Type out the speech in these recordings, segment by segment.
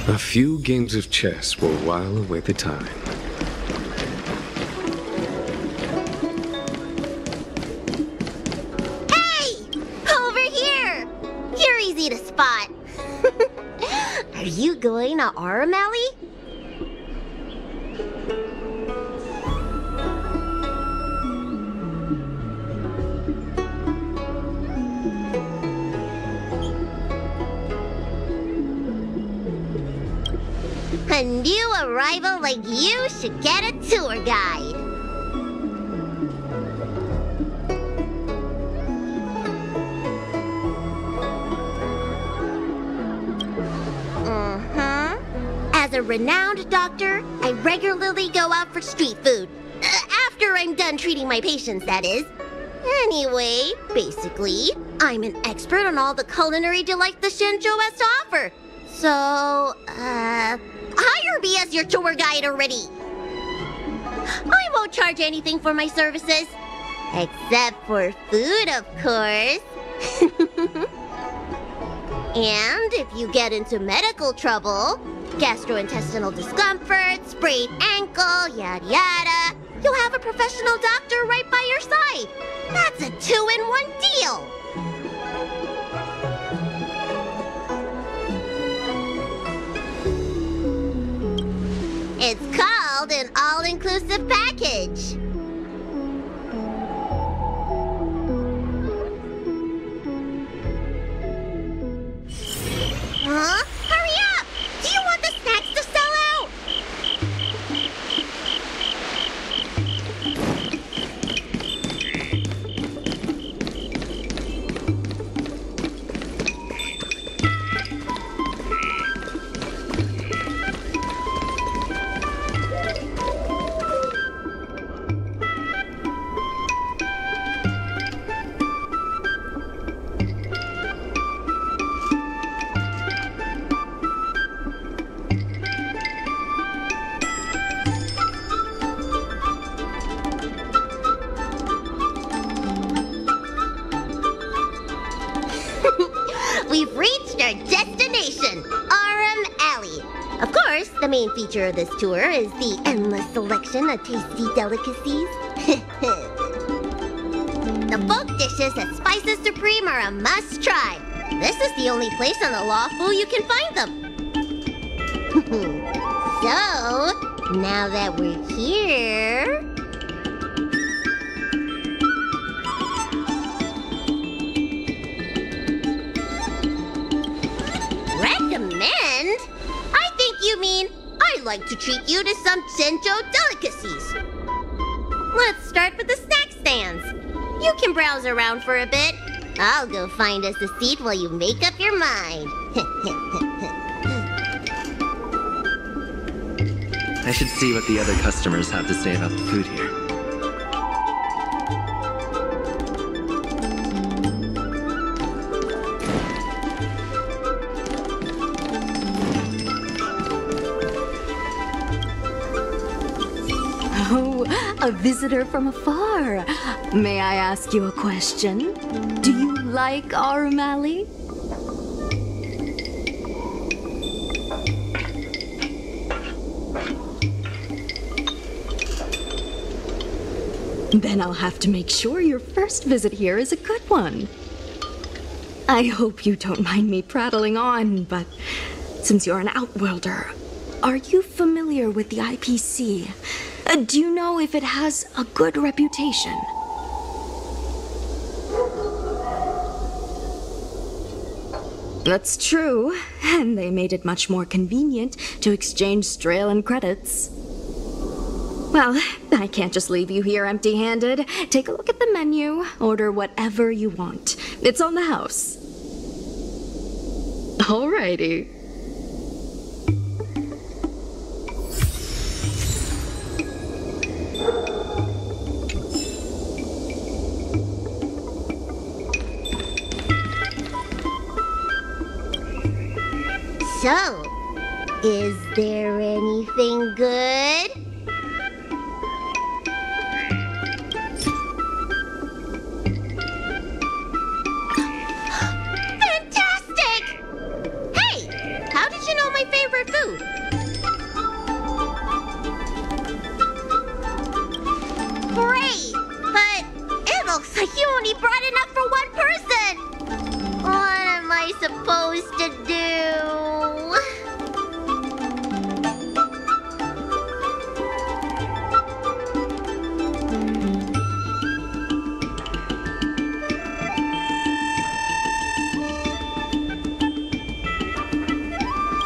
A few games of chess will while away the time. Hey! Over here! You're easy to spot. Are you going to Aurum Alley? A new arrival like you should get a tour guide. As a renowned doctor, I regularly go out for street food. After I'm done treating my patients, that is. Anyway, basically, I'm an expert on all the culinary delights the Shenzhou has to offer. So, hire me as your tour guide already. I won't charge anything for my services. Except for food, of course. And if you get into medical trouble, gastrointestinal discomfort, sprained ankle, yada yada, you'll have a professional doctor right by your side. That's a 2-in-1 deal. It's called an all-inclusive package. Huh? Hurry up! Do you want the snacks to sell out? We've reached our destination, Aurum Alley. Of course, the main feature of this tour is the endless selection of tasty delicacies. The folk dishes at Spices Supreme are a must-try. This is the only place on the Lawfu you can find them. So, now that we're here... Recommend? I think you mean I'd like to treat you to some Shenzhou delicacies. Let's start with the snack stands. You can browse around for a bit. I'll go find us a seat while you make up your mind. I should see what the other customers have to say about the food here. Oh, a visitor from afar. May I ask you a question? Do you like Aurum Alley? Then I'll have to make sure your first visit here is a good one. I hope you don't mind me prattling on, but since you're an outworlder, are you familiar with the IPC? Do you know if it has a good reputation? That's true, and they made it much more convenient to exchange Strelin credits. Well, I can't just leave you here empty-handed. Take a look at the menu, order whatever you want. It's on the house. Alrighty. So, is there anything good? Fantastic! Hey, how did you know my my favorite food. Great! But it looks like you only brought enough for one person! What am I supposed to do?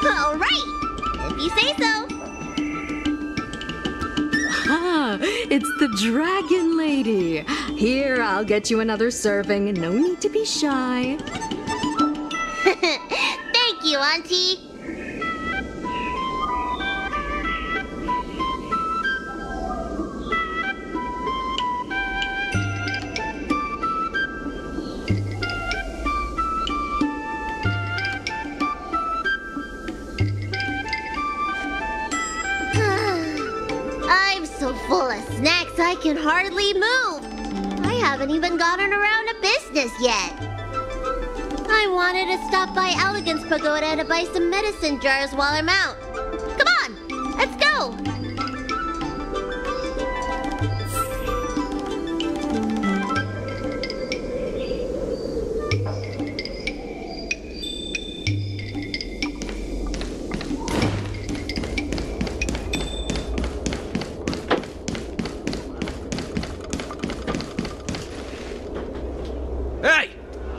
All right, if you say so. Ah, it's the Dragon Lady. Here, I'll get you another serving. No need to be shy. Thank you, Auntie. I'm so full of snacks I can hardly move. I haven't even gotten around to business yet. I wanted to stop by Elegance Pagoda to buy some medicine jars while I'm out. Come on, let's go! Hey!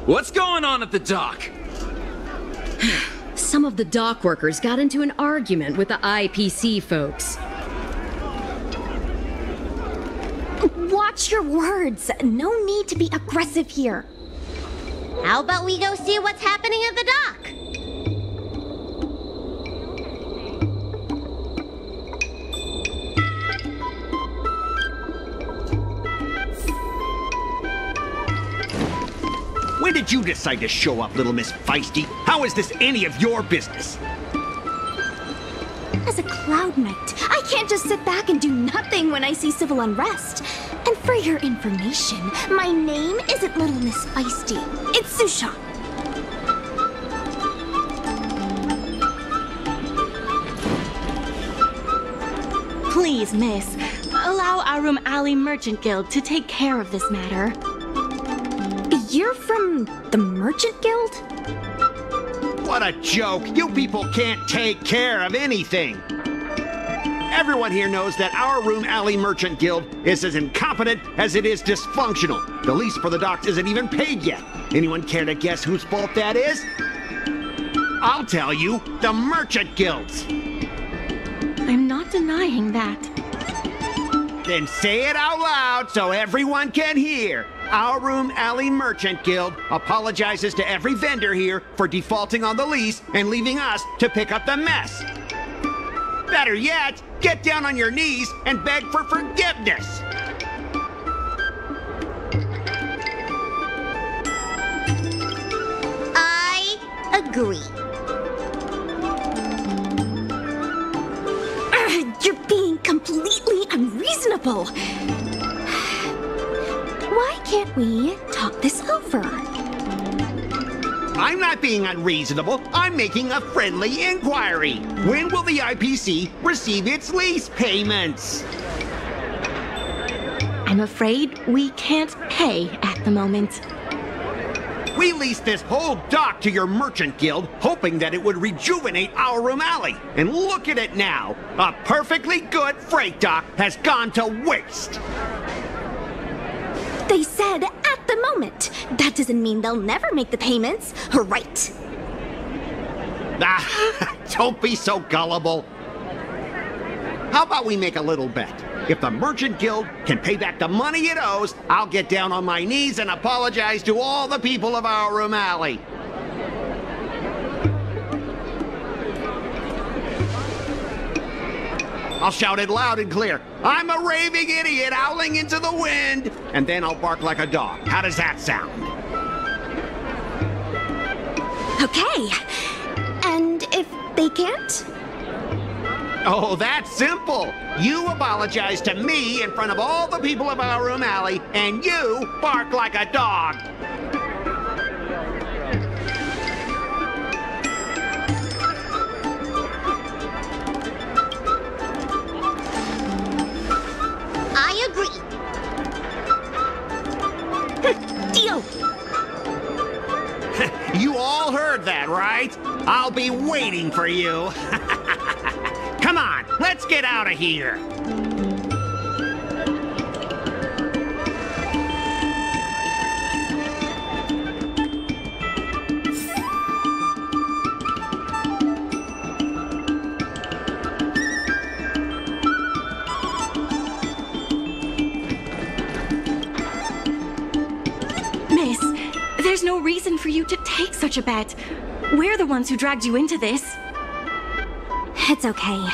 What's going on at the dock? Some of the dock workers got into an argument with the IPC folks. Watch your words. No need to be aggressive here. How about we go see what's happening at the dock? When did you decide to show up, little Miss Feisty? How is this any of your business? As a Cloud Knight, I can't just sit back and do nothing when I see civil unrest. And for your information, my name isn't Little Miss Feisty. It's Susha. Please, miss, allow Aurum Alley Merchant Guild to take care of this matter. You're from the Merchant Guild? What a joke! You people can't take care of anything! Everyone here knows that our Aurum Alley Merchant Guild is as incompetent as it is dysfunctional. The lease for the docks isn't even paid yet. Anyone care to guess whose fault that is? I'll tell you, the Merchant Guild's. I'm not denying that. Then say it out loud so everyone can hear. Our Aurum Alley Merchant Guild apologizes to every vendor here for defaulting on the lease and leaving us to pick up the mess. Better yet, get down on your knees and beg for forgiveness. I agree. You're being completely unreasonable. Why can't we talk this over? I'm not being unreasonable. I'm making a friendly inquiry. When will the IPC receive its lease payments? I'm afraid we can't pay at the moment. We leased this whole dock to your merchant guild, hoping that it would rejuvenate our Aurum Alley. And look at it now. A perfectly good freight dock has gone to waste. They said at the moment. That doesn't mean they'll never make the payments, right? Ah, don't be so gullible. How about we make a little bet? If the Merchant Guild can pay back the money it owes, I'll get down on my knees and apologize to all the people of our Aurum Alley. I'll shout it loud and clear. I'm a raving idiot howling into the wind. And then I'll bark like a dog. How does that sound? Okay. And if they can't? Oh, that's simple. You apologize to me in front of all the people of our Aurum Alley, and you bark like a dog. I'll be waiting for you. Come on, let's get out of here. Miss, there's no reason for you to take such a bet. We're the ones who dragged you into this. It's okay.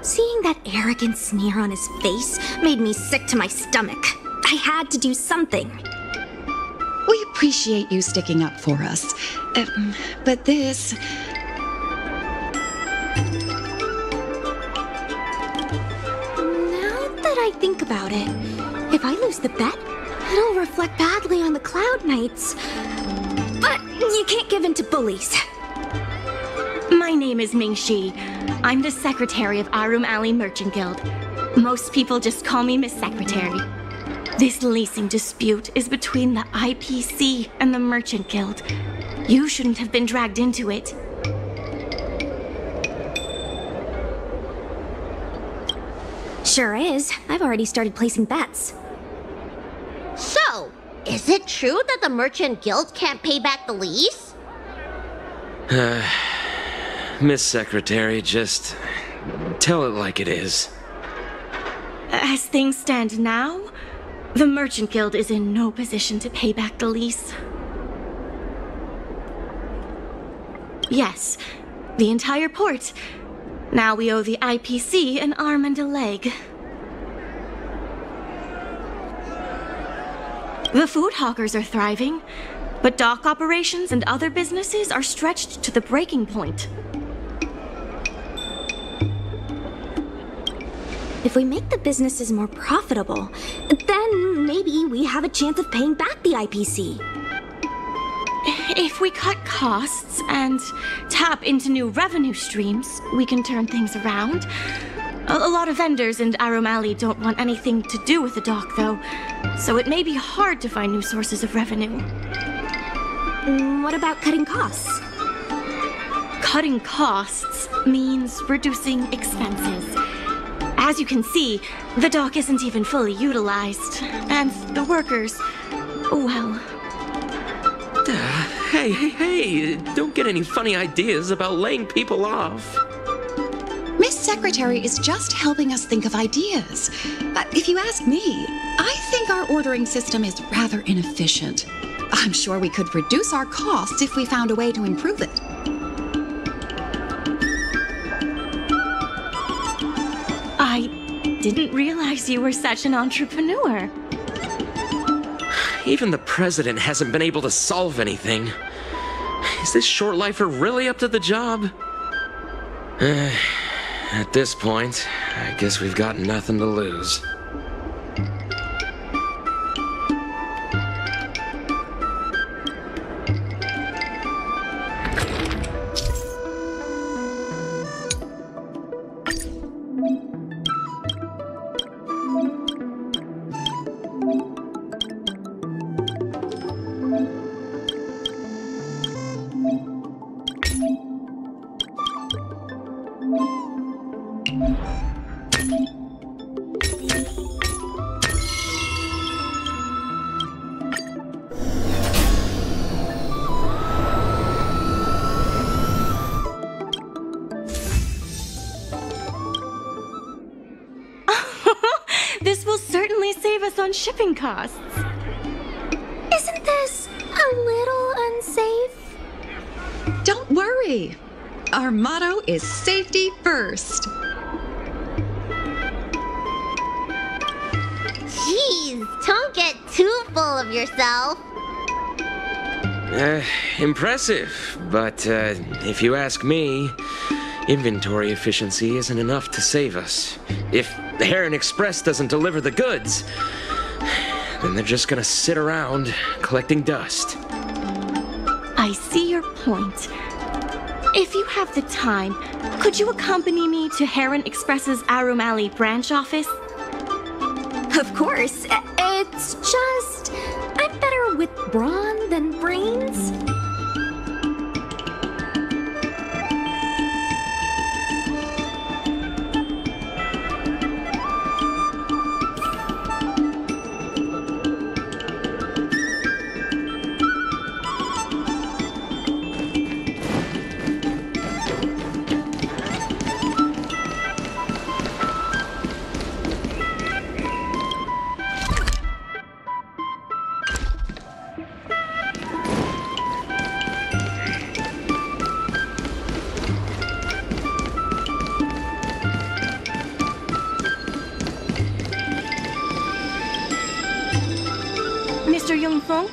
Seeing that arrogant sneer on his face made me sick to my stomach. I had to do something. We appreciate you sticking up for us. But this... Now that I think about it, if I lose the bet, it'll reflect badly on the Cloud Knights. But you can't give in to bullies. My name is Ming-Shi. I'm the secretary of Aurum Alley Merchant Guild. Most people just call me Miss Secretary. This leasing dispute is between the IPC and the Merchant Guild. You shouldn't have been dragged into it. Sure is. I've already started placing bets. So, is it true that the Merchant Guild can't pay back the lease? Miss Secretary, just tell it like it is. As things stand now, the Merchant Guild is in no position to pay back the lease. Yes, the entire port. Now we owe the IPC an arm and a leg. The food hawkers are thriving, but dock operations and other businesses are stretched to the breaking point. If we make the businesses more profitable, then maybe we have a chance of paying back the IPC. If we cut costs and tap into new revenue streams, we can turn things around. A lot of vendors in Aurum Alley don't want anything to do with the dock, though, so it may be hard to find new sources of revenue. What about cutting costs? Cutting costs means reducing expenses. As you can see, the dock isn't even fully utilized, and the workers, well... Hey, don't get any funny ideas about laying people off. Miss Secretary is just helping us think of ideas. If you ask me, I think our ordering system is rather inefficient. I'm sure we could reduce our costs if we found a way to improve it. I didn't realize you were such an entrepreneur. Even the president hasn't been able to solve anything. Is this short lifer really up to the job? At this point, I guess we've got nothing to lose. This will certainly save us on shipping costs. Isn't this a little unsafe? Don't worry. Our motto is safety first. Jeez, don't get too full of yourself. Impressive, but if you ask me, inventory efficiency isn't enough to save us. If the Heron Express doesn't deliver the goods, then they're just gonna sit around collecting dust. I see your point. If you have the time, could you accompany me to Heron Express's Aurum Alley branch office? Of course. It's just... I'm better with brawn than brains. Yongfeng?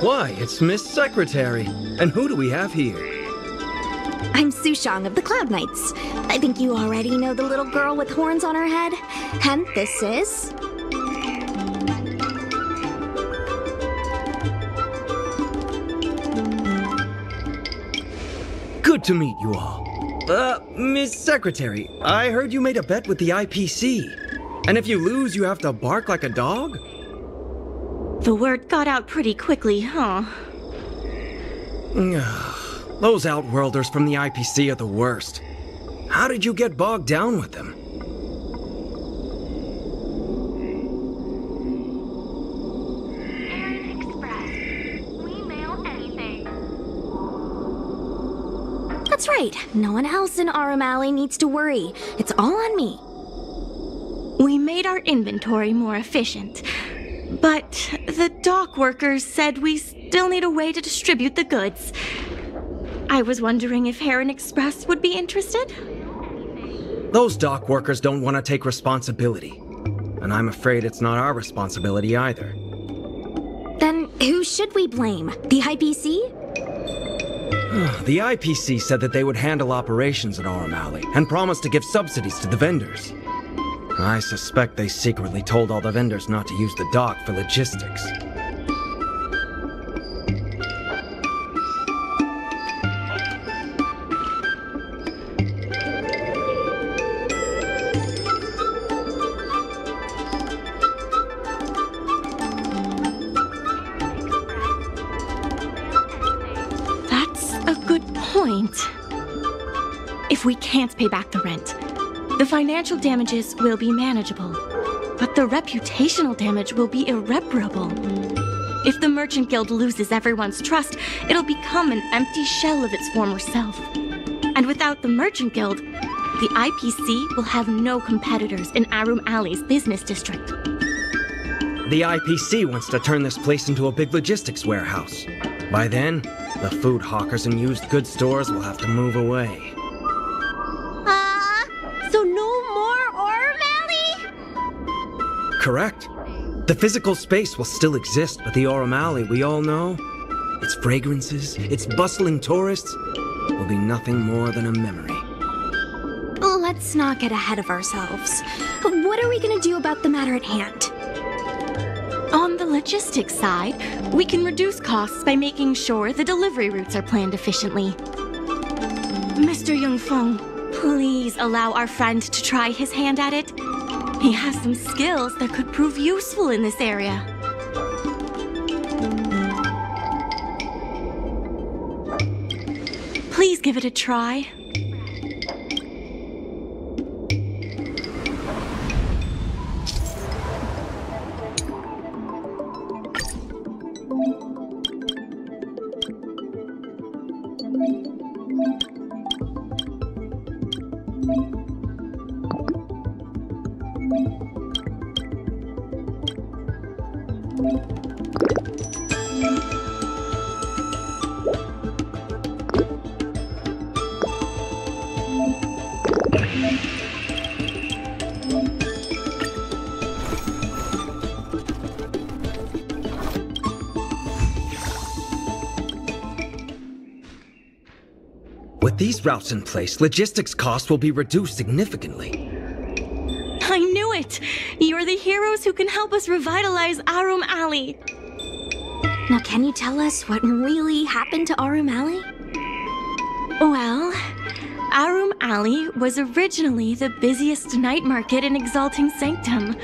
Why, it's Miss Secretary. And who do we have here? I'm Sushang of the Cloud Knights. I think you already know the little girl with horns on her head. And this is... Good to meet you all. Miss Secretary, I heard you made a bet with the IPC. And if you lose, you have to bark like a dog? The word got out pretty quickly, huh? Those Outworlders from the IPC are the worst. How did you get bogged down with them? That's right. No one else in Aurum Alley needs to worry. It's all on me. We made our inventory more efficient. But the dock workers said we still need a way to distribute the goods. I was wondering if Heron Express would be interested? Those dock workers don't want to take responsibility. And I'm afraid it's not our responsibility either. Then who should we blame? The IPC? The IPC said that they would handle operations at Aurum Alley and promised to give subsidies to the vendors. I suspect they secretly told all the vendors not to use the dock for logistics. That's a good point. If we can't pay back the rent, the financial damages will be manageable, but the reputational damage will be irreparable. If the Merchant Guild loses everyone's trust, it'll become an empty shell of its former self. And without the Merchant Guild, the IPC will have no competitors in Aurum Alley's business district. The IPC wants to turn this place into a big logistics warehouse. By then, the food hawkers and used goods stores will have to move away. So no more Aurum Alley? Correct. The physical space will still exist, but the Aurum Alley we all know, its fragrances, its bustling tourists, will be nothing more than a memory. Let's not get ahead of ourselves. What are we gonna do about the matter at hand? On the logistics side, we can reduce costs by making sure the delivery routes are planned efficiently. Mr. Yongfeng, please allow our friend to try his hand at it. He has some skills that could prove useful in this area. Please give it a try. With these routes in place, logistics costs will be reduced significantly. I knew it! You're the heroes who can help us revitalize Aurum Alley. Now can you tell us what really happened to Aurum Alley? Well, Aurum Alley was originally the busiest night market in Exalting Sanctum.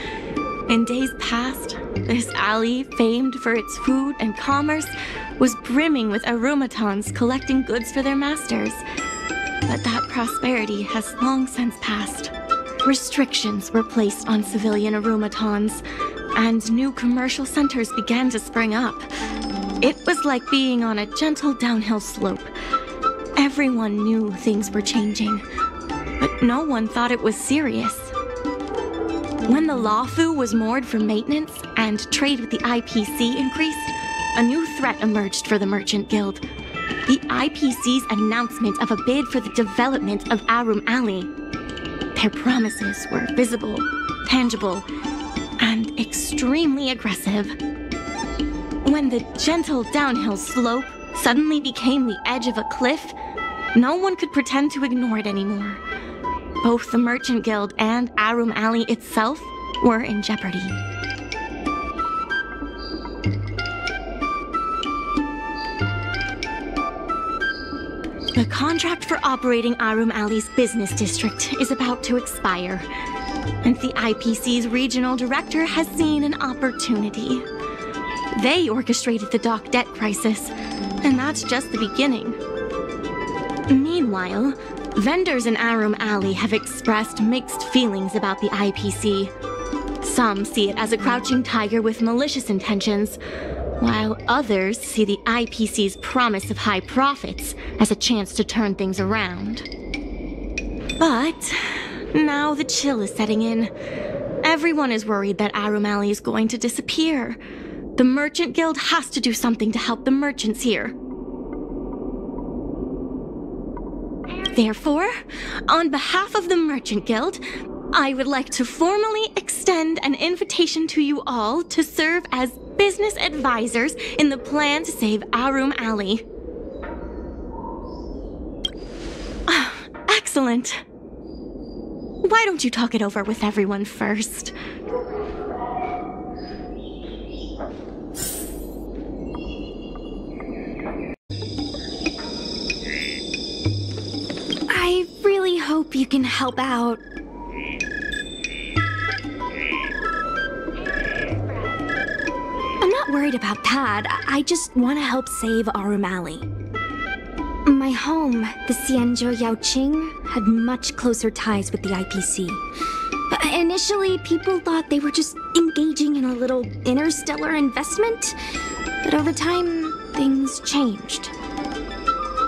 In days past, this alley, famed for its food and commerce, was brimming with Arumatons collecting goods for their masters. But that prosperity has long since passed. Restrictions were placed on civilian Arumatons, and new commercial centers began to spring up. It was like being on a gentle downhill slope. Everyone knew things were changing, but no one thought it was serious. When the Lawfu was moored for maintenance and trade with the IPC increased, a new threat emerged for the Merchant Guild. The IPC's announcement of a bid for the development of Aurum Alley. Their promises were visible, tangible, and extremely aggressive. when the gentle downhill slope suddenly became the edge of a cliff, no one could pretend to ignore it anymore. Both the Merchant Guild and Aurum Alley itself were in jeopardy. The contract for operating Aurum Alley's business district is about to expire, and the IPC's regional director has seen an opportunity. They orchestrated the dock debt crisis, and that's just the beginning. Meanwhile, vendors in Aurum Alley have expressed mixed feelings about the IPC. Some see it as a crouching tiger with malicious intentions, while others see the IPC's promise of high profits as a chance to turn things around. But now the chill is setting in. Everyone is worried that Aurum Alley is going to disappear. The Merchant Guild has to do something to help the merchants here. Therefore, on behalf of the Merchant Guild, I would like to formally extend an invitation to you all to serve as business advisors in the plan to save Aurum Alley. Excellent. Why don't you talk it over with everyone first? I really hope you can help out. I'm not worried about that. I just want to help save Aurum Alley. My home, the Xianzhou Yaoqing, had much closer ties with the IPC. Initially, people thought they were just engaging in a little interstellar investment, but over time, things changed.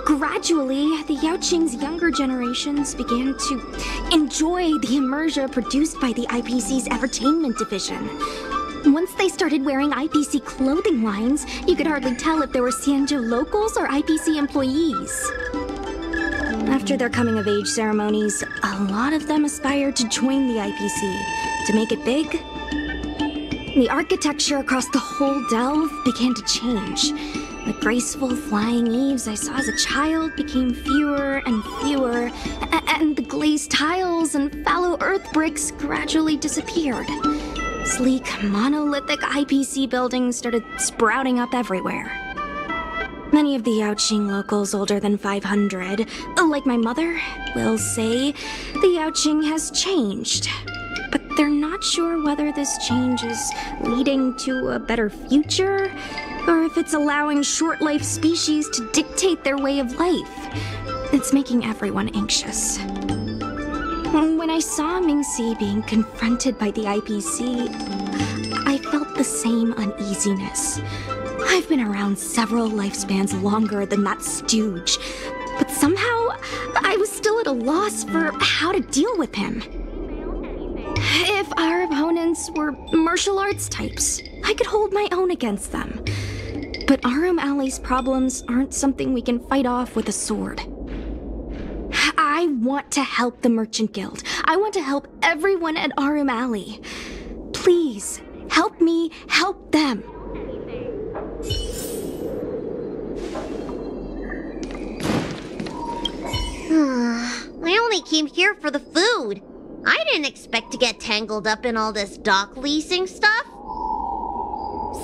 Gradually, the Yaoqing's younger generations began to enjoy the immersion produced by the IPC's entertainment division. Once they started wearing IPC clothing lines, you could hardly tell if they were Xianzhou locals or IPC employees. After their coming-of-age ceremonies, a lot of them aspired to join the IPC. To make it big, the architecture across the whole delve began to change. The graceful flying eaves I saw as a child became fewer and fewer, and the glazed tiles and fallow earth bricks gradually disappeared. Sleek, monolithic IPC buildings started sprouting up everywhere. Many of the Yaoqing locals older than 500, like my mother, will say the Yaoqing has changed. But they're not sure whether this change is leading to a better future, or if it's allowing short-life species to dictate their way of life. It's making everyone anxious. When I saw Mingxi being confronted by the IPC, I felt the same uneasiness. I've been around several lifespans longer than that stooge, but somehow I was still at a loss for how to deal with him. If our opponents were martial arts types, I could hold my own against them. But Aurum Alley's problems aren't something we can fight off with a sword. I want to help the Merchant Guild. I want to help everyone at Aurum Alley. Please, help me help them. I only came here for the food. I didn't expect to get tangled up in all this dock leasing stuff.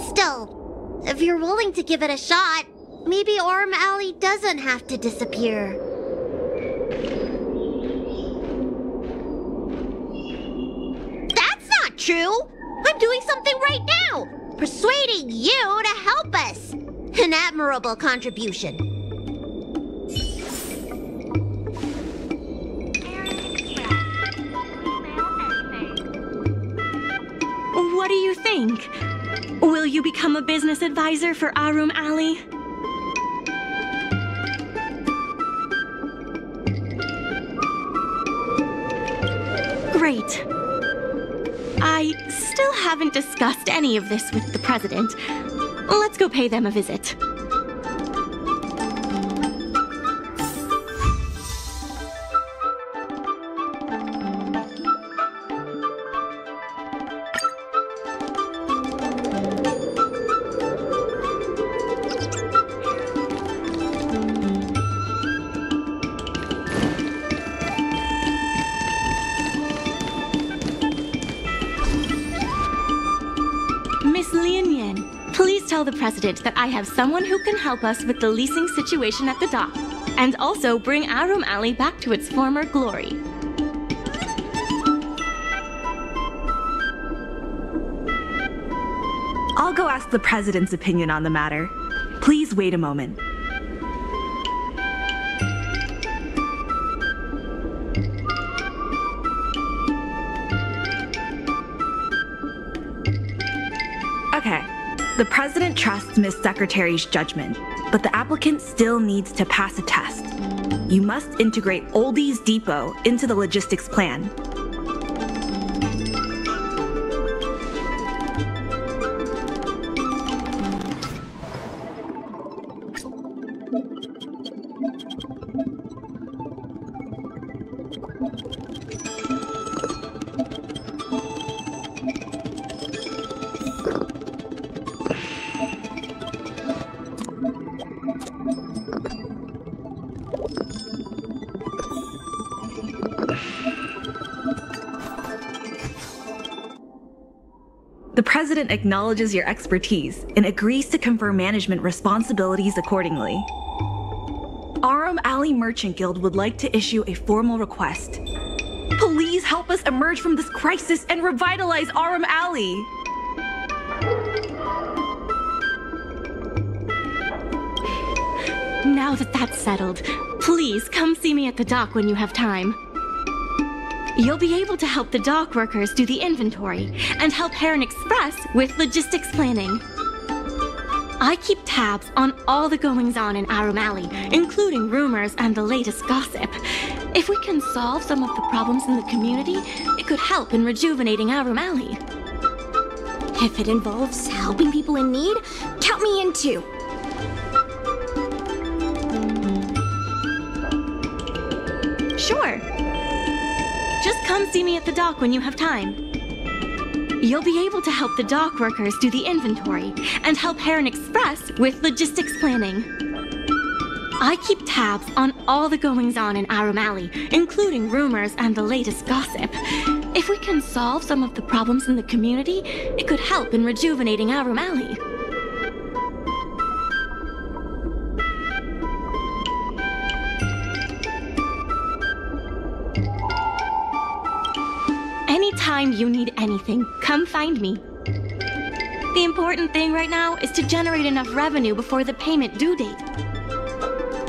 Still, if you're willing to give it a shot, maybe Aurum Alley doesn't have to disappear. That's not true! I'm doing something right now! Persuading you to help us! An admirable contribution. What do you think? Will you become a business advisor for Aurum Alley? Great. I still haven't discussed any of this with the president. Let's go pay them a visit. tell the president that I have someone who can help us with the leasing situation at the dock, and also bring Aurum Alley back to its former glory. I'll go ask the president's opinion on the matter. Please wait a moment. Okay, the president trusts Miss Secretary's judgment, but the applicant still needs to pass a test. You must integrate Oldie's Depot into the logistics plan. The president acknowledges your expertise and agrees to confer management responsibilities accordingly. Aurum Alley Merchant Guild would like to issue a formal request. Please help us emerge from this crisis and revitalize Aurum Alley! Now that that's settled, please come see me at the dock when you have time. You'll be able to help the dock workers do the inventory and help Heron Express with logistics planning. I keep tabs on all the goings-on in Aurum Alley, including rumors and the latest gossip. If we can solve some of the problems in the community, it could help in rejuvenating Aurum Alley. If it involves helping people in need, count me in too. Sure. Just come see me at the dock when you have time. You'll be able to help the dock workers do the inventory and help Heron Express with logistics planning. I keep tabs on all the goings-on in Aurum Alley, including rumors and the latest gossip. If we can solve some of the problems in the community, it could help in rejuvenating Aurum Alley. Anytime you need anything, come find me. The important thing right now is to generate enough revenue before the payment due date.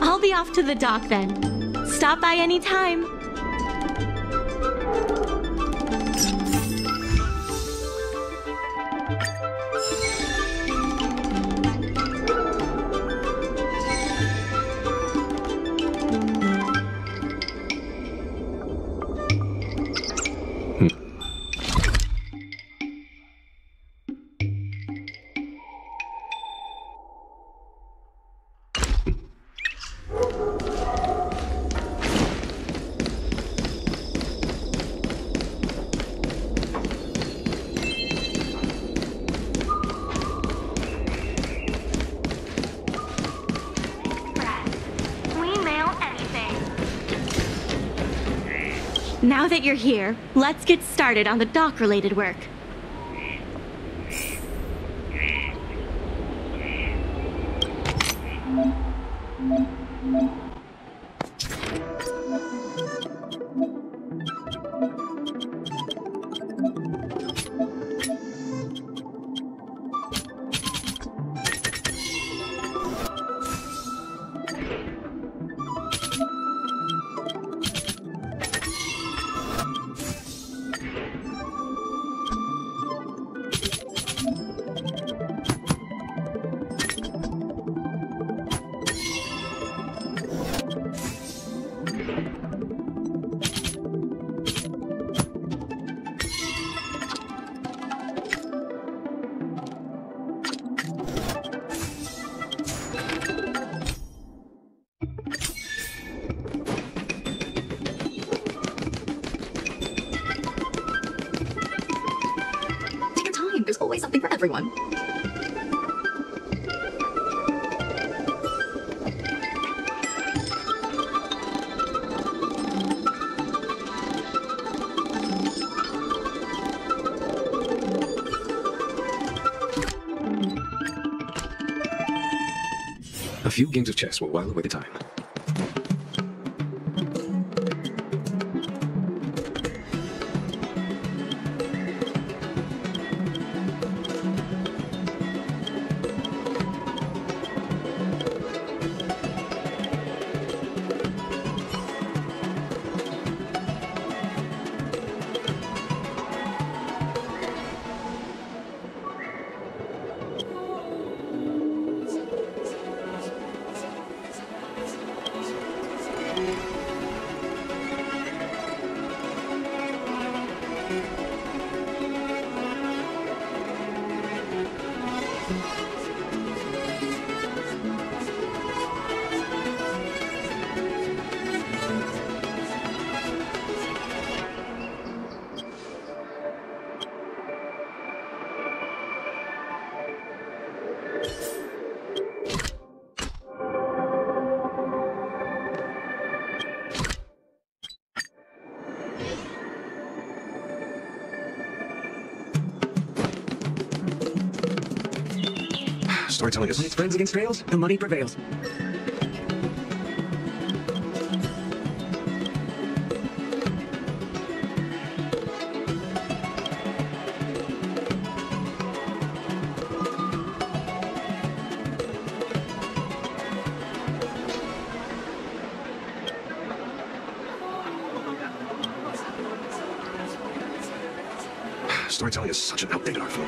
I'll be off to the dock then. Stop by anytime. Now that you're here, let's get started on the dock-related work. There's always something for everyone. A few games of chess will while away the time. Storytelling is when it's friends against trails, the money prevails. Storytelling is such an outdated art form.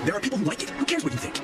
There are people who like it. Who cares what you think?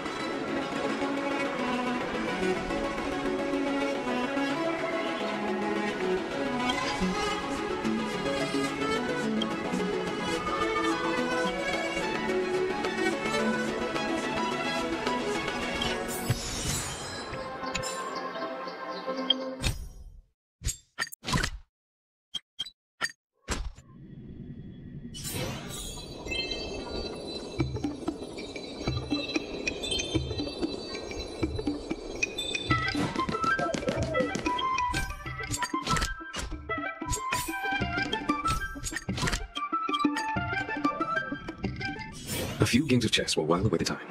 A few games of chess will while away the time.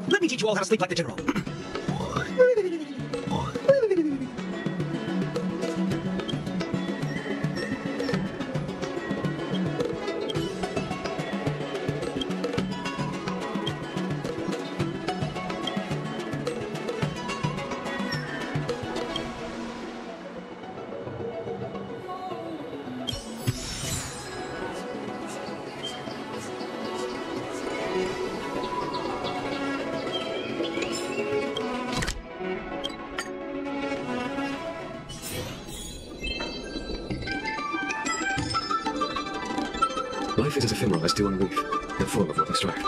Let me teach you all how to sleep like the general. Life is as ephemeral as dew on a leaf, and full of worthless strife.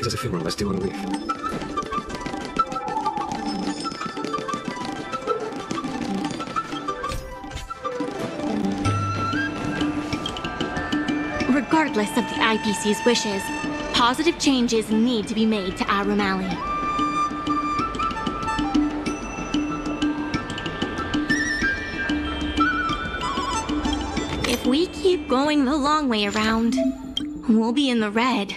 is as ephemeral as dew on a leaf. Regardless of the IPC's wishes, positive changes need to be made to Aurum Alley. If we keep going the long way around, we'll be in the red.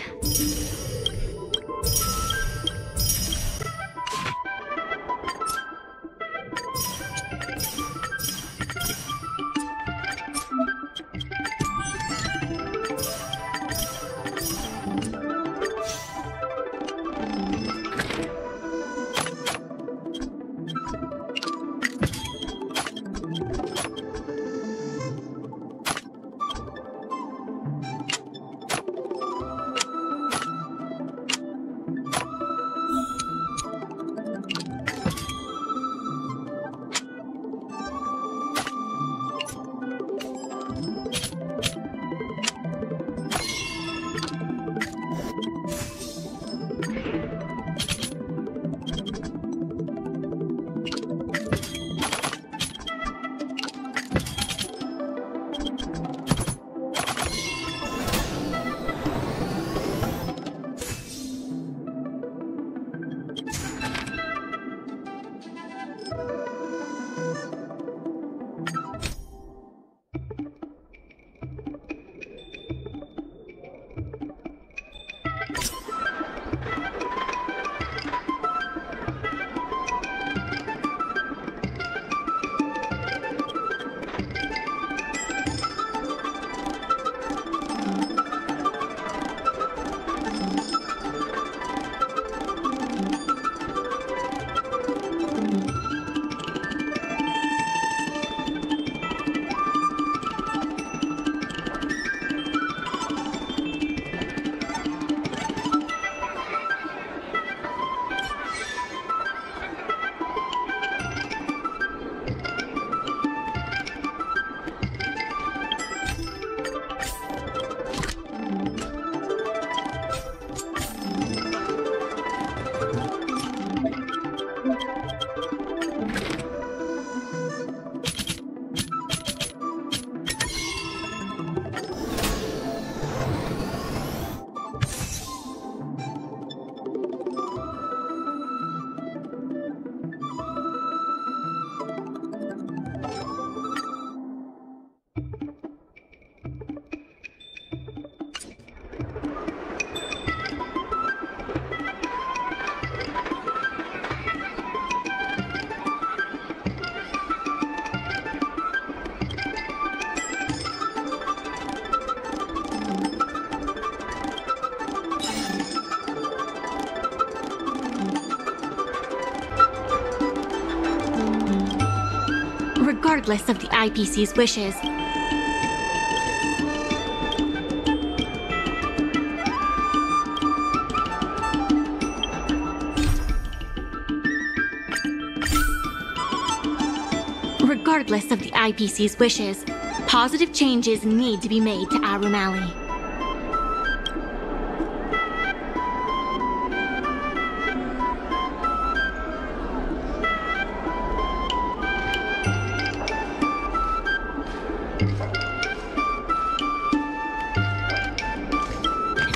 Regardless of the IPC's wishes, positive changes need to be made to Aurum Alley.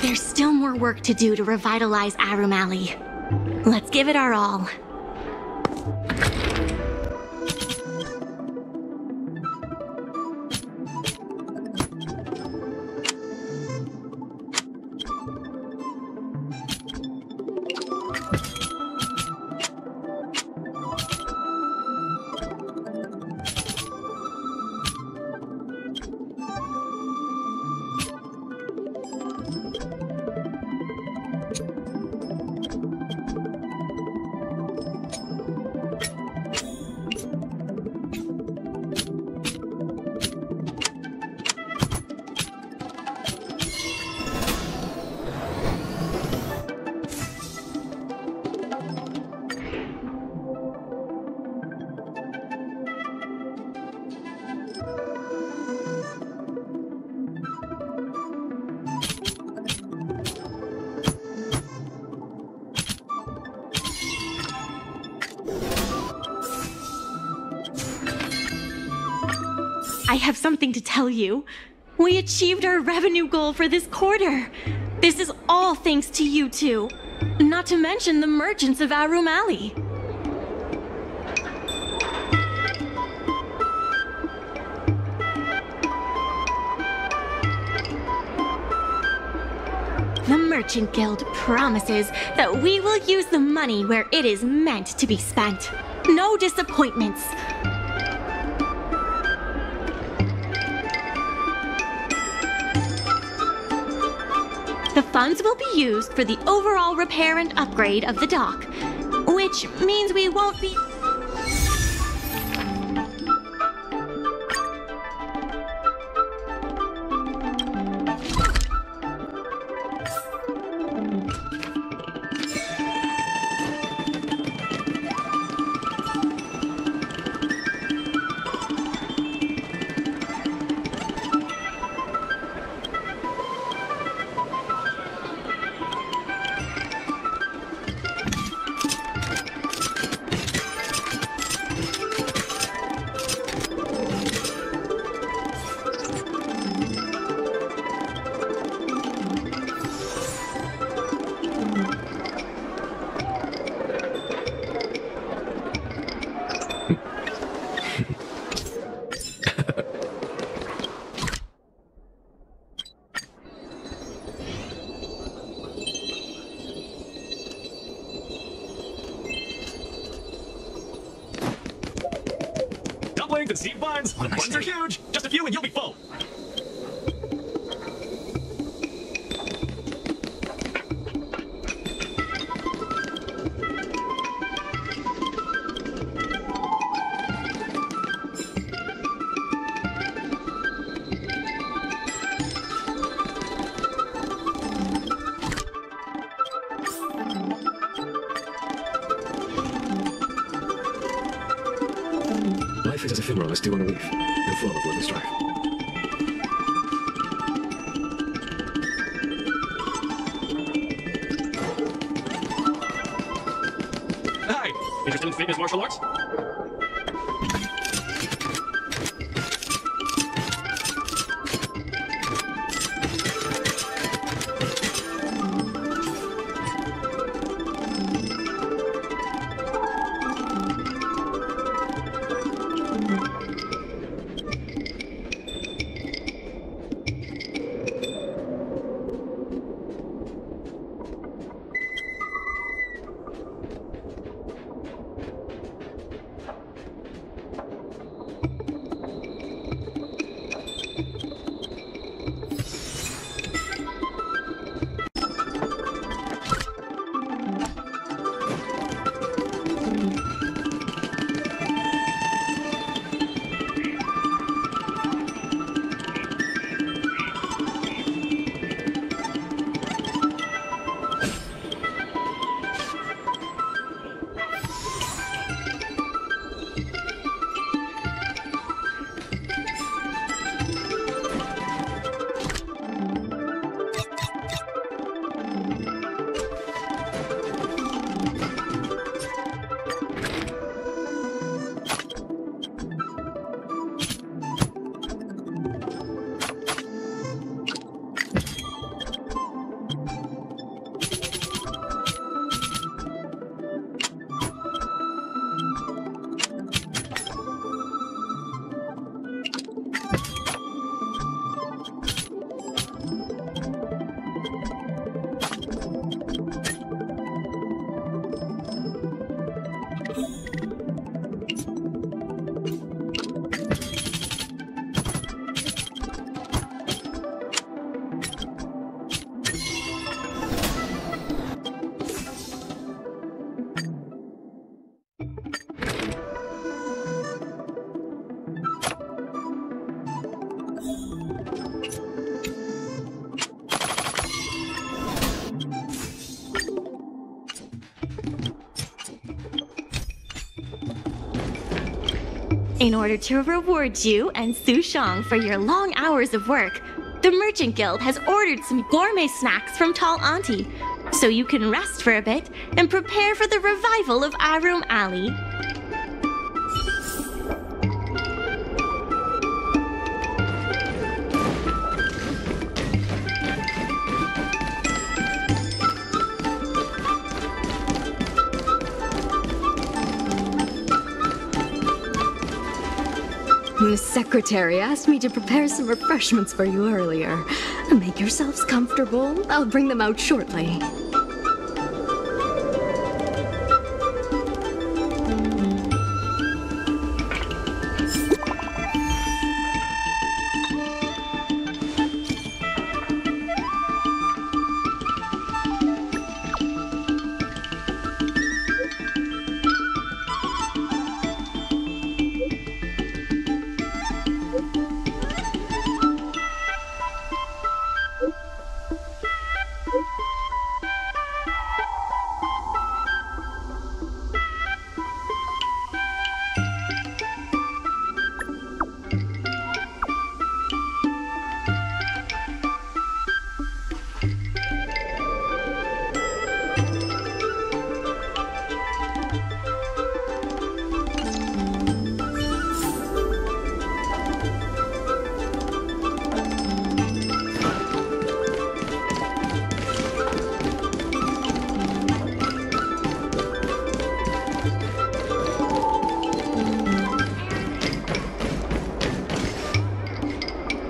There's still more work to do to revitalize Aurum Alley. Let's give it our all. I have something to tell you. We achieved our revenue goal for this quarter. This is all thanks to you two. Not to mention the merchants of Aurum Alley. The Merchant Guild promises that we will use the money where it is meant to be spent. No disappointments. The funds will be used for the overall repair and upgrade of the dock, which means we won't be... Dumplings and seed buns. The buns are huge. Just a few and you'll be full. Life is as ephemeral as dew on a leaf, and full of worthless strife. Hi! Interested in famous martial arts? In order to reward you and Su Shang for your long hours of work, the Merchant Guild has ordered some gourmet snacks from Tall Auntie, so you can rest for a bit and prepare for the revival of Aurum Alley. Miss Secretary asked me to prepare some refreshments for you earlier. Make yourselves comfortable. I'll bring them out shortly.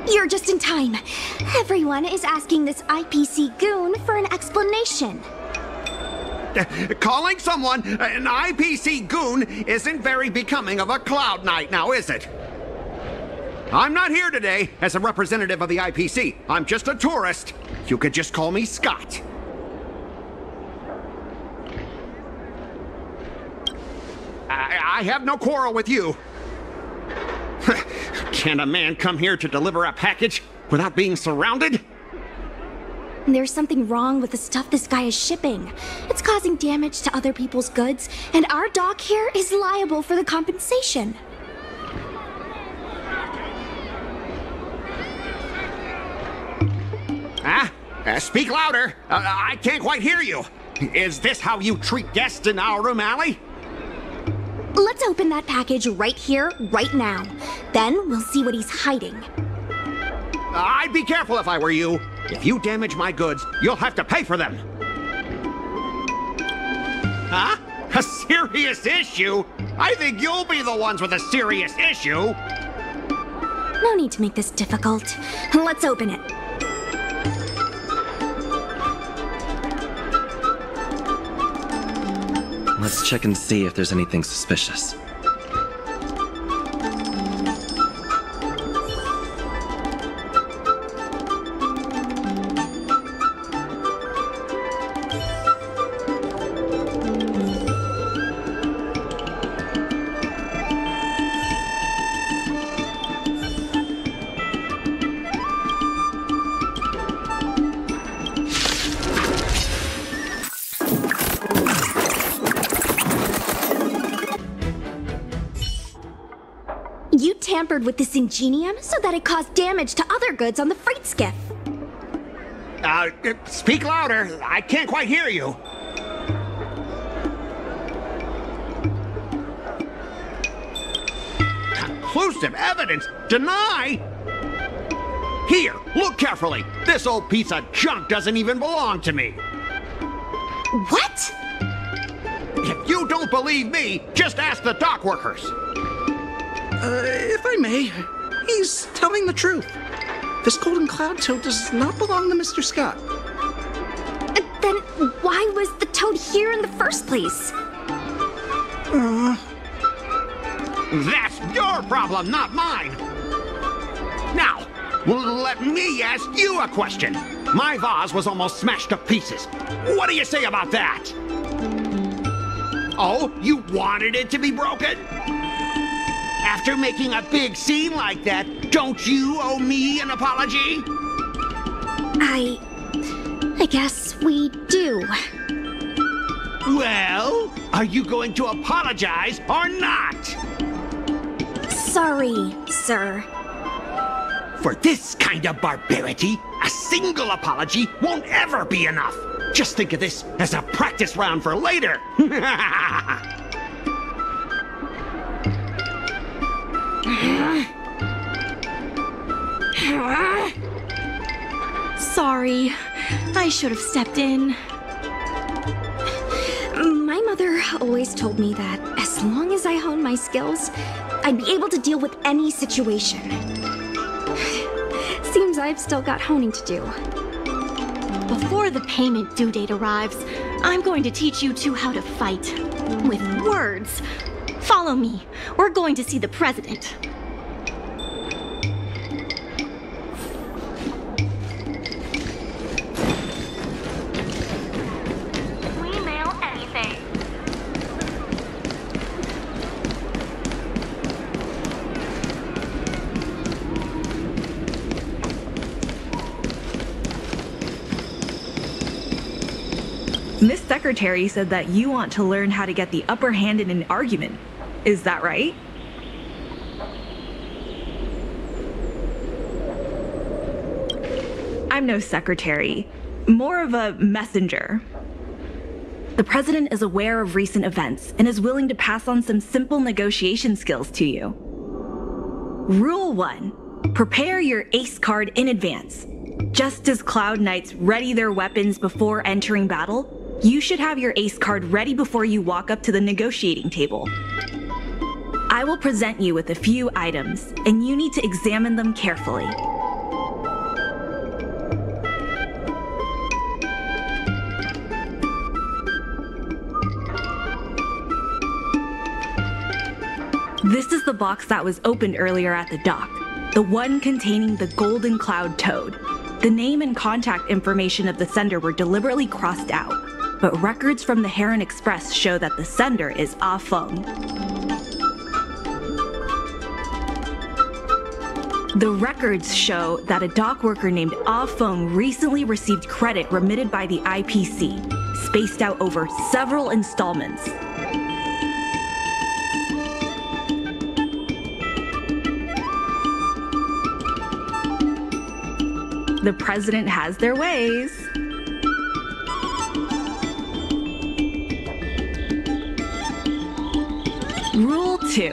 You're just in time. Everyone is asking this IPC goon for an explanation. Calling someone an IPC goon isn't very becoming of a Cloud Knight now, is it? I'm not here today as a representative of the IPC. I'm just a tourist. You could just call me Scott. I have no quarrel with you. Can a man come here to deliver a package without being surrounded? There's something wrong with the stuff this guy is shipping. It's causing damage to other people's goods, and our dock here is liable for the compensation. Speak louder. I can't quite hear you. Is this how you treat guests in Aurum Alley? Let's open that package right here, right now. Then we'll see what he's hiding. I'd be careful if I were you. If you damage my goods, you'll have to pay for them. Huh? A serious issue? I think you'll be the ones with a serious issue. No need to make this difficult. Let's open it. Let's check and see if there's anything suspicious. You tampered with this ingenium so that it caused damage to other goods on the freight skiff. Speak louder. I can't quite hear you. Conclusive evidence? Deny? Here, look carefully. This old piece of junk doesn't even belong to me. What? If you don't believe me, just ask the dock workers. If I may, he's telling the truth. This golden cloud toad does not belong to Mr. Scott. Then why was the toad here in the first place? That's your problem, not mine. Now, let me ask you a question. My vase was almost smashed to pieces. What do you say about that? Oh, you wanted it to be broken? After making a big scene like that, don't you owe me an apology? I guess we do. Well, are you going to apologize or not? Sorry, sir. For this kind of barbarity, a single apology won't ever be enough. Just think of this as a practice round for later. Sorry, I should have stepped in. My mother always told me that as As long as I hone my skills, I'd be able to deal with any situation. Seems I've still got honing to do. Before the payment due date arrives, I'm going to teach you two how to fight. With words. Follow me. We're going to see the president. We mail anything. Miss Secretary said that you want to learn how to get the upper hand in an argument. Is that right? I'm no secretary, more of a messenger. The president is aware of recent events and is willing to pass on some simple negotiation skills to you. Rule 1. Prepare your ace card in advance. Just as Cloud Knights ready their weapons before entering battle, you should have your ace card ready before you walk up to the negotiating table. I will present you with a few items, and you need to examine them carefully. This is the box that was opened earlier at the dock, the one containing the Golden Cloud Toad. The name and contact information of the sender were deliberately crossed out, but records from the Heron Express show that the sender is Ah Feng. The records show that a dock worker named Ah Feng recently received credit remitted by the IPC, spaced out over several installments. The president has their ways. Rule 2.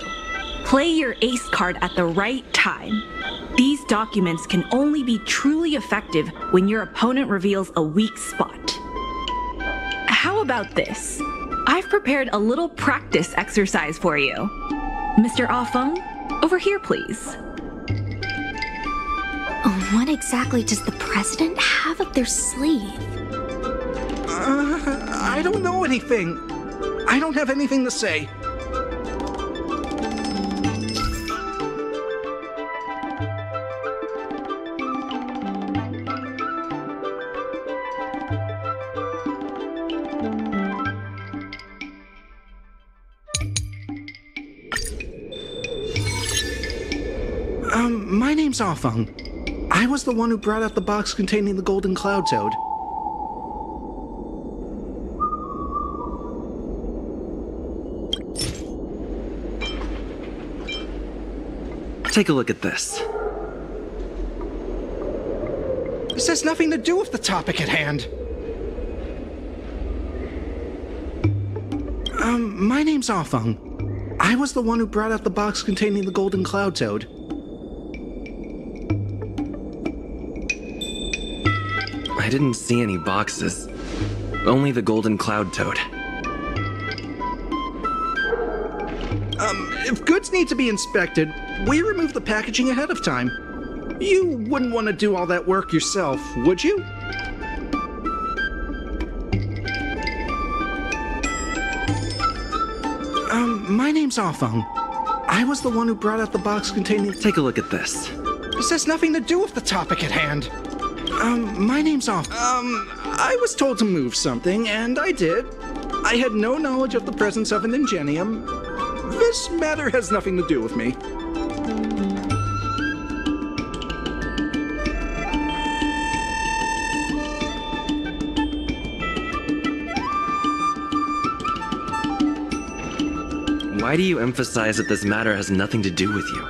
Play your ace card at the right time. These documents can only be truly effective when your opponent reveals a weak spot. How about this? I've prepared a little practice exercise for you. Mr. Ah Feng, over here please. What exactly does the president have up their sleeve? I don't know anything. I don't have anything to say. My name's Ah Feng. I was the one who brought out the box containing the Golden Cloud Toad. Take a look at this. This has nothing to do with the topic at hand. My name's Ah Feng. I was the one who brought out the box containing the Golden Cloud Toad. I didn't see any boxes. Only the Golden Cloud Toad. If goods need to be inspected, we remove the packaging ahead of time. You wouldn't want to do all that work yourself, would you? My name's Ah Feng. I was the one who brought out the box containing... Take a look at this. This has nothing to do with the topic at hand. My name's Ah Feng. I was told to move something, and I did. I had no knowledge of the presence of an ingenium. This matter has nothing to do with me. Why do you emphasize that this matter has nothing to do with you?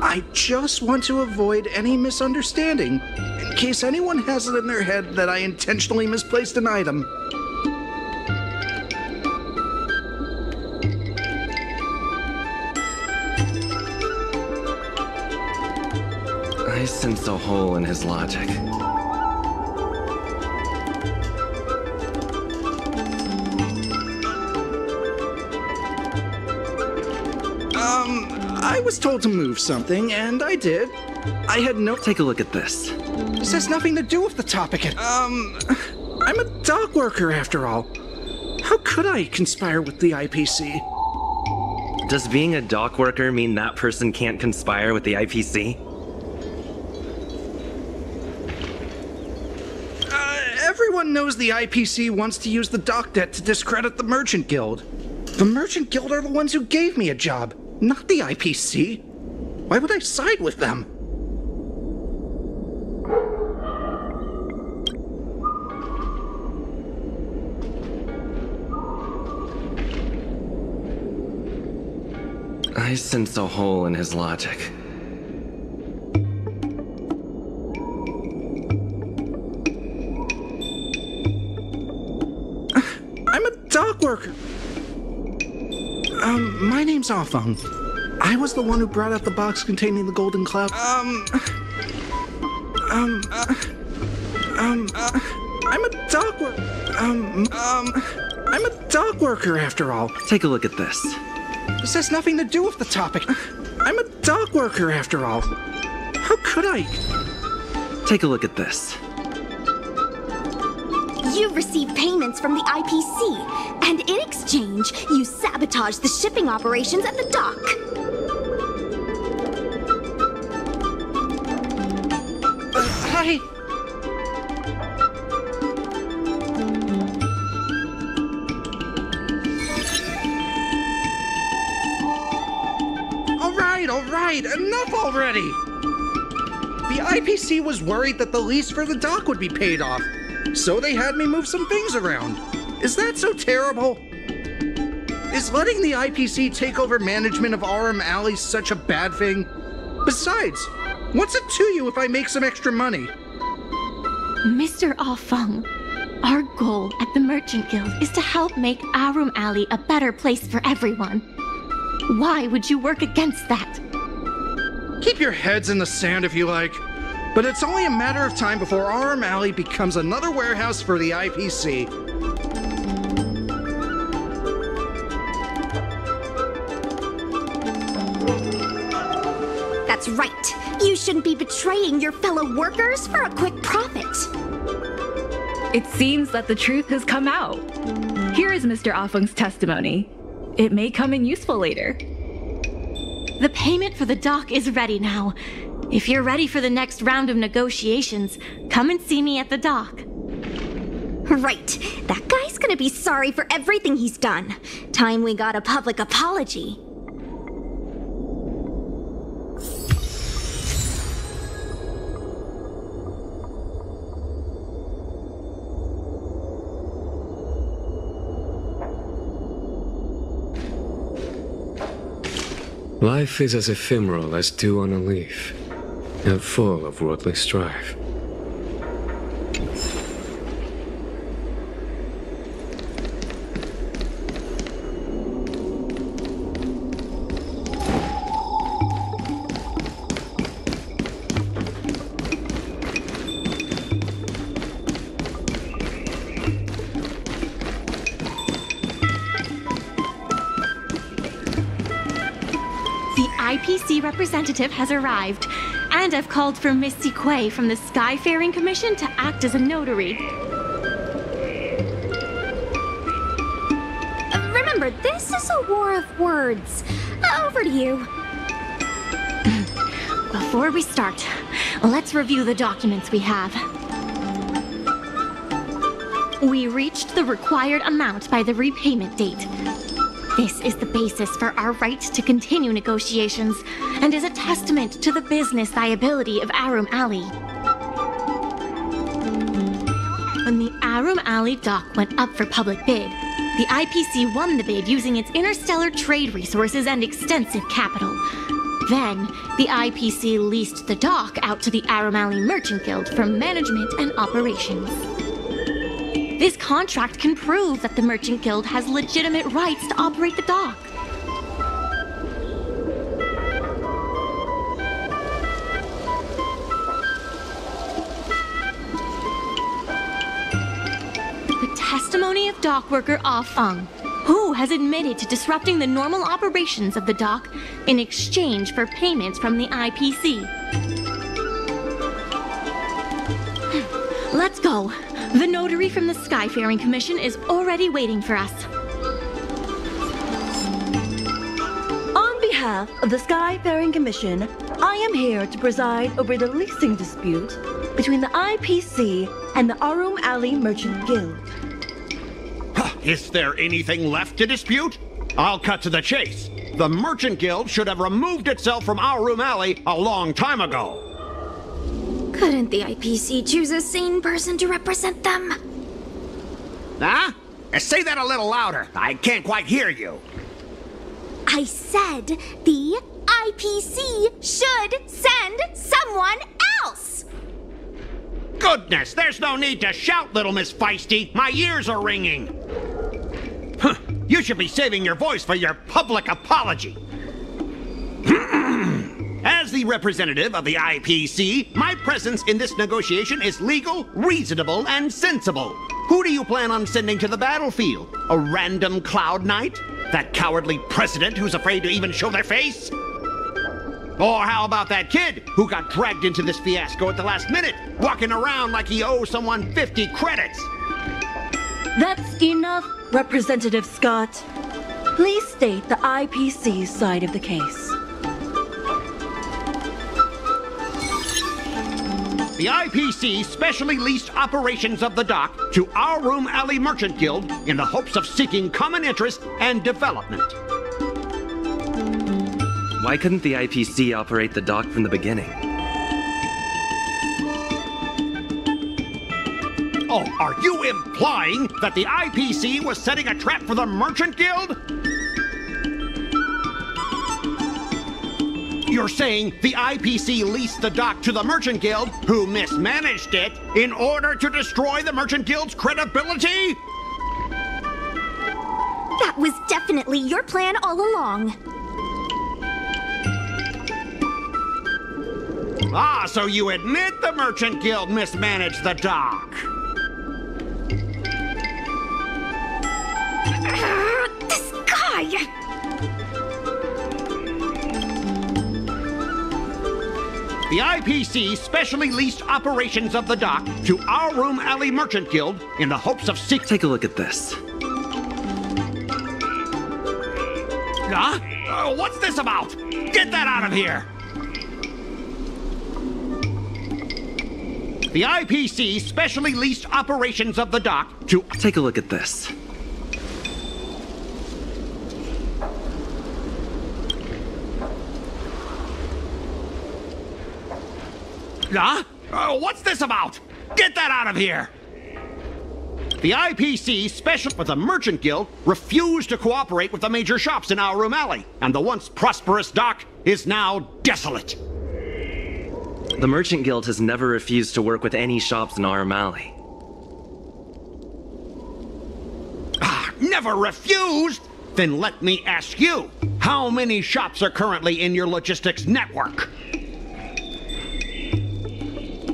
I just want to avoid any misunderstanding, in case anyone has it in their head that I intentionally misplaced an item. I sense a hole in his logic. I was told to move something, and I did. I had no— Take a look at this. This has nothing to do with the topic at— I'm a dock worker after all. How could I conspire with the IPC? Does being a dock worker mean that person can't conspire with the IPC? Everyone knows the IPC wants to use the dock debt to discredit the Merchant Guild. The Merchant Guild are the ones who gave me a job, not the IPC. Why would I side with them? I sense a hole in his logic. I'm a dock worker. My name's Aurum. I was the one who brought out the box containing the golden cloud. I'm a dock worker. I'm a dock worker after all. Take a look at this. This has nothing to do with the topic. I'm a dock worker after all. How could I? Take a look at this. You've received payments from the IPC, and in exchange, you sabotage the shipping operations at the dock. Hi. All right, enough already! The IPC was worried that the lease for the dock would be paid off, so they had me move some things around. Is that so terrible? Is letting the IPC take over management of Aurum Alley such a bad thing? Besides, what's it to you if I make some extra money? Mr. Aurum, our goal at the Merchant Guild is to help make Aurum Alley a better place for everyone. Why would you work against that? Keep your heads in the sand if you like, but it's only a matter of time before Aurum Alley becomes another warehouse for the IPC. That's right. You shouldn't be betraying your fellow workers for a quick profit. It seems that the truth has come out. Here is Mr. Aurum's testimony. It may come in useful later. The payment for the dock is ready now. If you're ready for the next round of negotiations, come and see me at the dock. Right. That guy's gonna be sorry for everything he's done. Time we got a public apology. Life is as ephemeral as dew on a leaf, and full of worldly strife. IPC representative has arrived, and I've called for Miss Quay from the Skyfaring Commission to act as a notary. Remember, this is a war of words. Over to you. Before we start, let's review the documents we have. We reached the required amount by the repayment date. This is the basis for our right to continue negotiations and is a testament to the business viability of Aurum Alley. When the Aurum Alley dock went up for public bid, the IPC won the bid using its interstellar trade resources and extensive capital. Then, the IPC leased the dock out to the Aurum Alley Merchant Guild for management and operations. This contract can prove that the Merchant Guild has legitimate rights to operate the dock. testimony of dock worker Ah Feng, who has admitted to disrupting the normal operations of the dock in exchange for payments from the IPC. Let's go. The notary from the Skyfaring Commission is already waiting for us. On behalf of the Skyfaring Commission, I am here to preside over the leasing dispute between the IPC and the Aurum Alley Merchant Guild. Is there anything left to dispute? I'll cut to the chase. The Merchant Guild should have removed itself from Aurum Alley a long time ago. Couldn't the IPC choose a sane person to represent them? Huh? Say that a little louder. I can't quite hear you. I said the IPC should send someone else! Goodness, there's no need to shout, little Miss Feisty. My ears are ringing. Huh, you should be saving your voice for your public apology. As the representative of the IPC, my presence in this negotiation is legal, reasonable, and sensible. Who do you plan on sending to the battlefield? A random Cloud Knight? That cowardly president who's afraid to even show their face? Or how about that kid who got dragged into this fiasco at the last minute, walking around like he owes someone 50 credits? That's enough, Representative Scott. Please state the IPC's side of the case. The IPC specially leased operations of the dock to Aurum Alley Merchant Guild in the hopes of seeking common interest and development. Why couldn't the IPC operate the dock from the beginning? Oh, are you implying that the IPC was setting a trap for the Merchant Guild? You're saying the IPC leased the dock to the Merchant Guild, who mismanaged it, in order to destroy the Merchant Guild's credibility? That was definitely your plan all along. Ah, so you admit the Merchant Guild mismanaged the dock? This guy! The IPC specially leased operations of the dock to Aurum Alley Merchant Guild in the hopes of seeking... Take a look at this. Huh? What's this about? Get that out of here! The IPC specially leased operations of the dock to... Take a look at this. Huh? What's this about? Get that out of here! The IPC special... But the Merchant Guild refused to cooperate with the major shops in Aurum Alley, and the once prosperous dock is now desolate. The Merchant Guild has never refused to work with any shops in Aurum Alley. Never refused? Then let me ask you, how many shops are currently in your logistics network?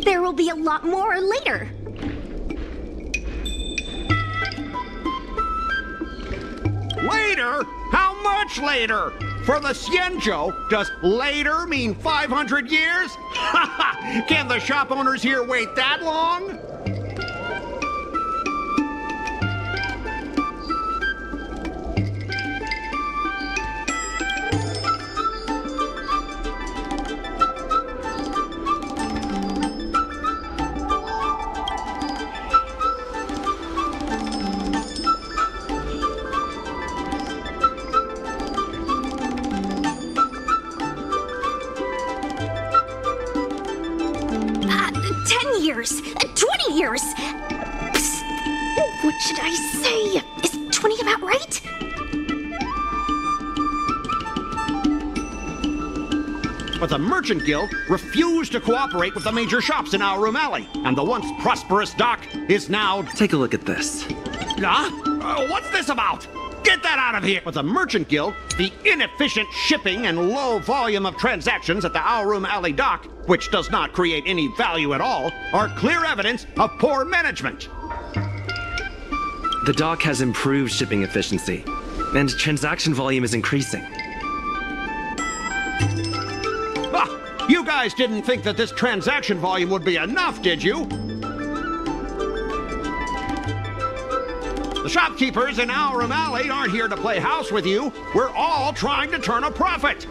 There will be a lot more later. Later? How much later? For the Xianzhou, does later mean 500 years? Can the shop owners here wait that long? Years, 20 years. Psst. What should I say? Is 20 about right? But the Merchant Guild refused to cooperate with the major shops in Aurum Alley, and the once prosperous dock is now... Take a look at this. Huh? What's this about? Get that out of here! But the Merchant Guild, the inefficient shipping and low volume of transactions at the Aurum Alley dock, which does not create any value at all, are clear evidence of poor management. The dock has improved shipping efficiency, and transaction volume is increasing. You guys didn't think that this transaction volume would be enough, did you? The shopkeepers in Aurum Alley aren't here to play house with you. We're all trying to turn a profit.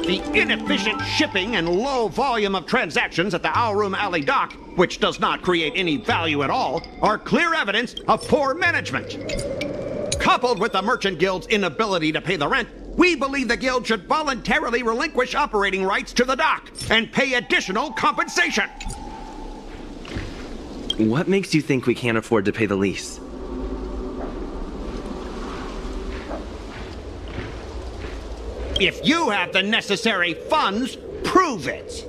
The inefficient shipping and low volume of transactions at the Aurum Alley dock, which does not create any value at all, are clear evidence of poor management. Coupled with the Merchant Guild's inability to pay the rent, we believe the Guild should voluntarily relinquish operating rights to the dock and pay additional compensation. What makes you think we can't afford to pay the lease? If you have the necessary funds, prove it.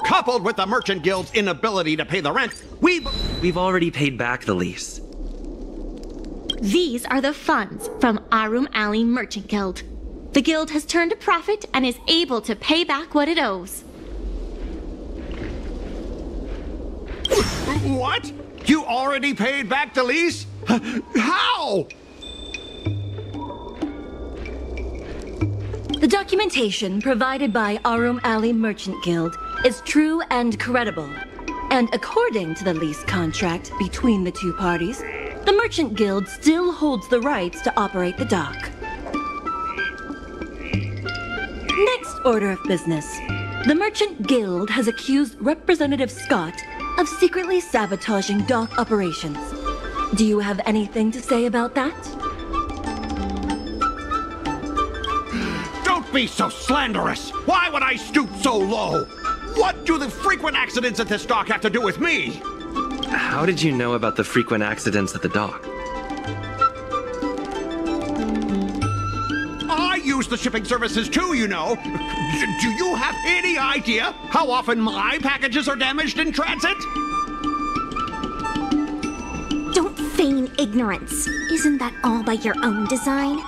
Coupled with the Merchant Guild's inability to pay the rent, we've already paid back the lease. These are the funds from Aurum Alley Merchant Guild. The guild has turned a profit and is able to pay back what it owes. What? You already paid back the lease? How? The documentation provided by Aurum Alley Merchant Guild is true and credible. And according to the lease contract between the two parties, the Merchant Guild still holds the rights to operate the dock. Next order of business. The Merchant Guild has accused Representative Scott of secretly sabotaging dock operations. Do you have anything to say about that? Don't be so slanderous! Why would I stoop so low? What do the frequent accidents at this dock have to do with me? How did you know about the frequent accidents at the dock? I use the shipping services too, you know. Do you have any idea how often my packages are damaged in transit? Don't feign ignorance. Isn't that all by your own design?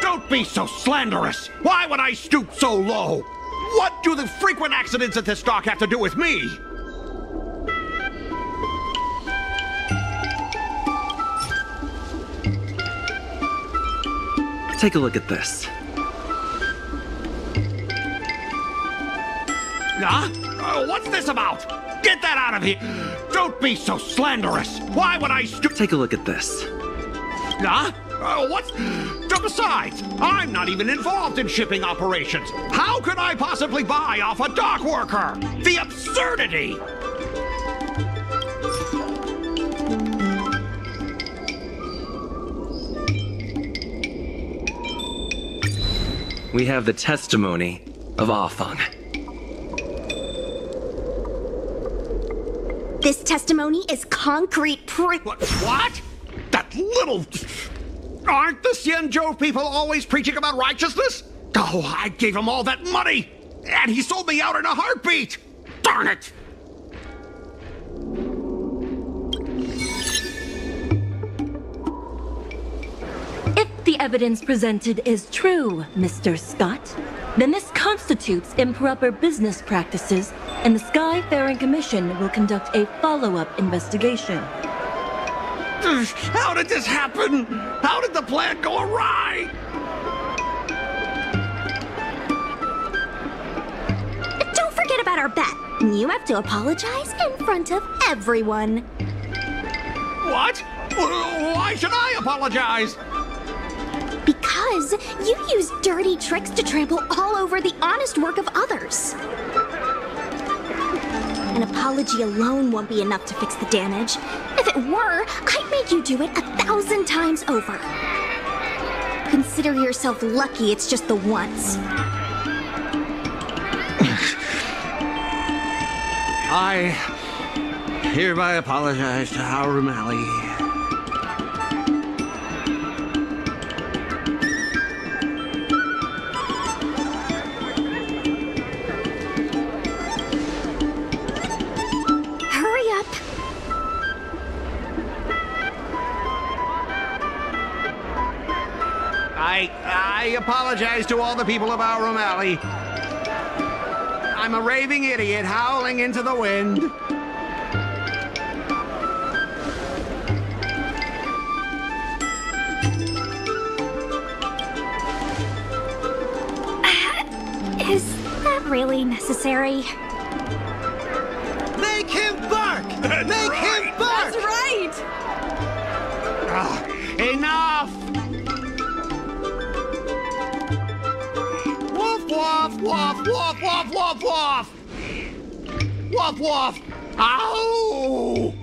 Don't be so slanderous! Why would I stoop so low? What do the frequent accidents at this dock have to do with me? Take a look at this. What's this about? Get that out of here! Don't be so slanderous! Why would I stoop— Take a look at this. What's— Besides, I'm not even involved in shipping operations. How could I possibly buy off a dock worker? The absurdity! We have the testimony of Afeng. This testimony is concrete proof. What? That little— Aren't the Xianzhou people always preaching about righteousness? Oh, I gave him all that money! And he sold me out in a heartbeat! Darn it! If the evidence presented is true, Mr. Scott, then this constitutes improper business practices, and the Skyfaring Commission will conduct a follow-up investigation. How did this happen? How did the plan go awry? Don't forget about our bet. You have to apologize in front of everyone. What? Why should I apologize? Because you use dirty tricks to trample all over the honest work of others. An apology alone won't be enough to fix the damage. If it were, I'd make you do it 1,000 times over. Consider yourself lucky it's just the once. I hereby apologize to Aurum Alley. I apologize to all the people of Aurum Alley. I'm a raving idiot howling into the wind. Is that really necessary? Make him bark! Make him bark! That's right! Enough! Woof, woof, woof, woof, woof, woof, woof! Woof, woof! Ow!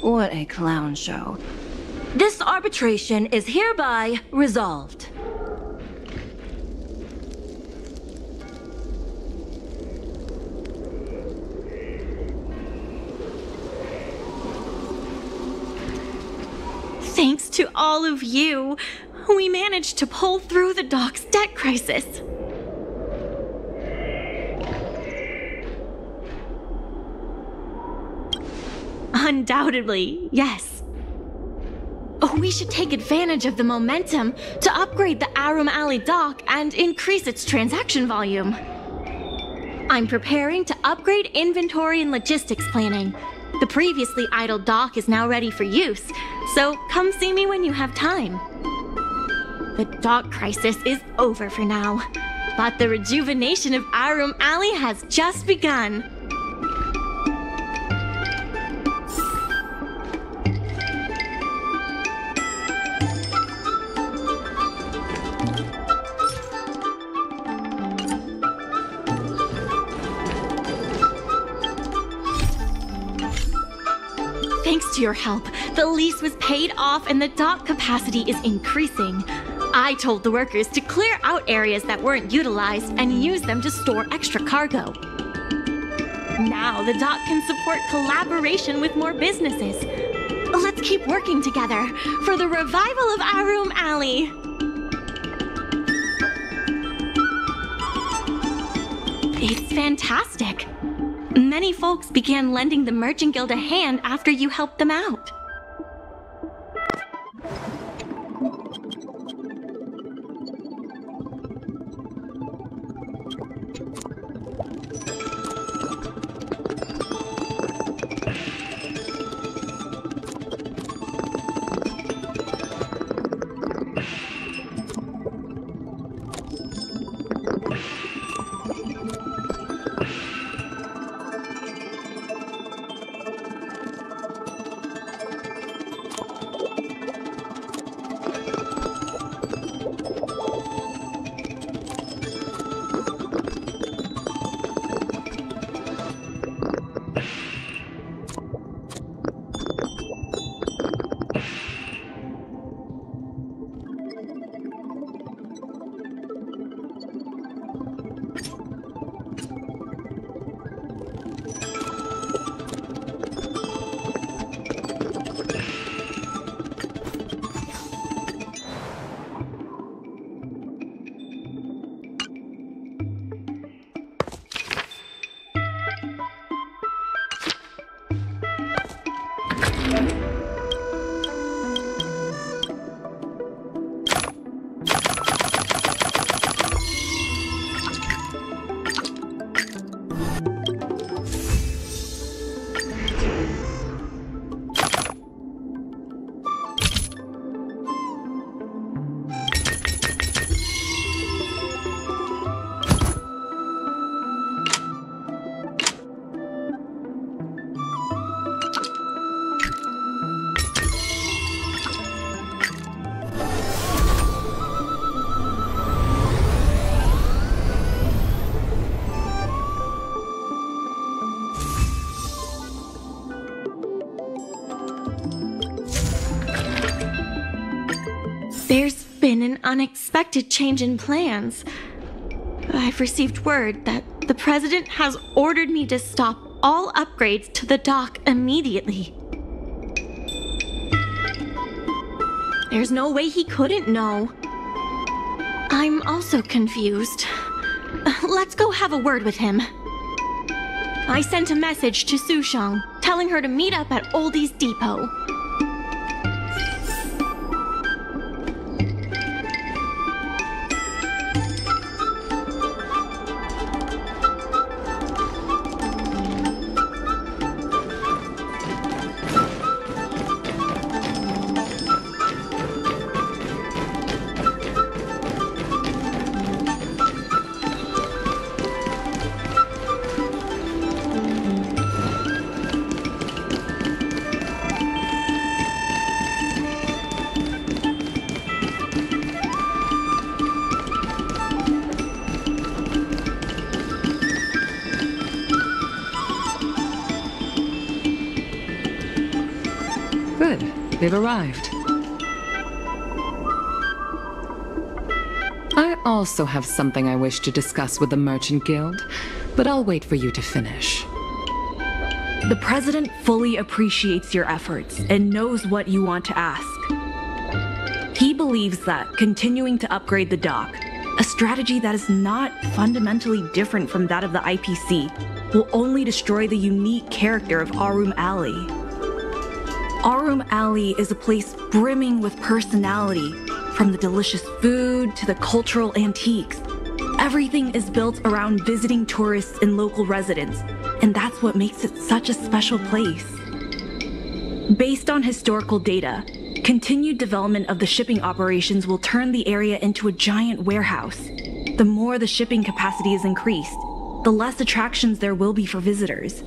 What a clown show. This arbitration is hereby resolved. Thanks to all of you, we managed to pull through the dock's debt crisis. Undoubtedly, yes. We should take advantage of the momentum to upgrade the Aurum Alley dock and increase its transaction volume. I'm preparing to upgrade inventory and logistics planning. The previously idle dock is now ready for use, so come see me when you have time. The dock crisis is over for now, but the rejuvenation of Aurum Alley has just begun. Thanks to your help, the lease was paid off and the dock capacity is increasing. I told the workers to clear out areas that weren't utilized and use them to store extra cargo. Now the dock can support collaboration with more businesses. Let's keep working together for the revival of Aurum Alley. It's fantastic. Many folks began lending the Merchant Guild a hand after you helped them out. There's been an unexpected change in plans. I've received word that the President has ordered me to stop all upgrades to the dock immediately. There's no way he couldn't know. I'm also confused. Let's go have a word with him. I sent a message to Sushang, telling her to meet up at Oldie's Depot. Good. They've arrived. I also have something I wish to discuss with the Merchant Guild, but I'll wait for you to finish. The President fully appreciates your efforts and knows what you want to ask. He believes that continuing to upgrade the dock, a strategy that is not fundamentally different from that of the IPC, will only destroy the unique character of Aurum Alley. Aurum Alley is a place brimming with personality, from the delicious food to the cultural antiques. Everything is built around visiting tourists and local residents, and that's what makes it such a special place. Based on historical data, continued development of the shipping operations will turn the area into a giant warehouse. The more the shipping capacity is increased, the less attractions there will be for visitors.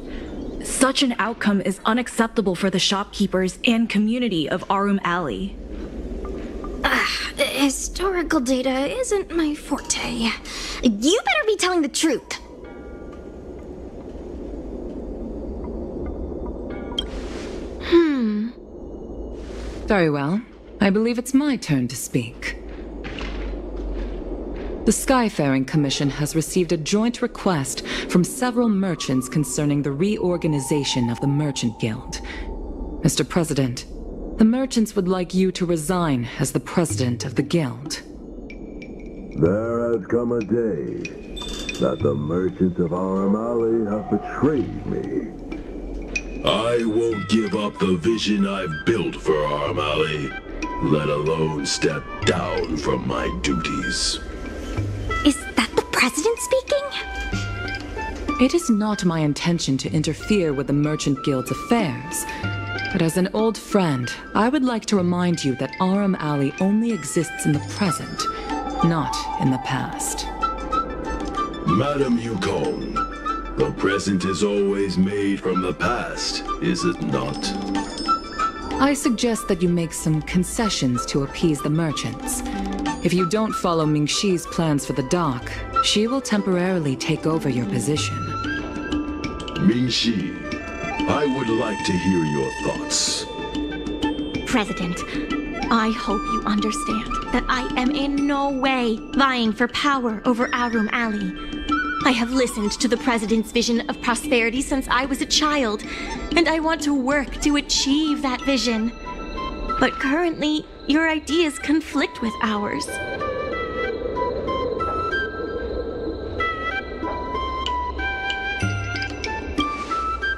Such an outcome is unacceptable for the shopkeepers and community of Aurum Alley. Historical data isn't my forte. You better be telling the truth. Very well. I believe it's my turn to speak. The Skyfaring Commission has received a joint request from several merchants concerning the reorganization of the Merchant Guild. Mr. President, the merchants would like you to resign as the president of the guild. There has come a day that the merchants of Aurum Alley have betrayed me. I won't give up the vision I've built for Aurum Alley, let alone step down from my duties. Is that the president speaking? It is not my intention to interfere with the Merchant Guild's affairs, but as an old friend, I would like to remind you that Aurum Alley only exists in the present, not in the past. Madam Yukon, the present is always made from the past, is it not? I suggest that you make some concessions to appease the merchants. If you don't follow Mingxi's plans for the dock, she will temporarily take over your position. Mingxi, I would like to hear your thoughts. President, I hope you understand that I am in no way vying for power over Aurum Alley. I have listened to the President's vision of prosperity since I was a child, and I want to work to achieve that vision. But currently, your ideas conflict with ours.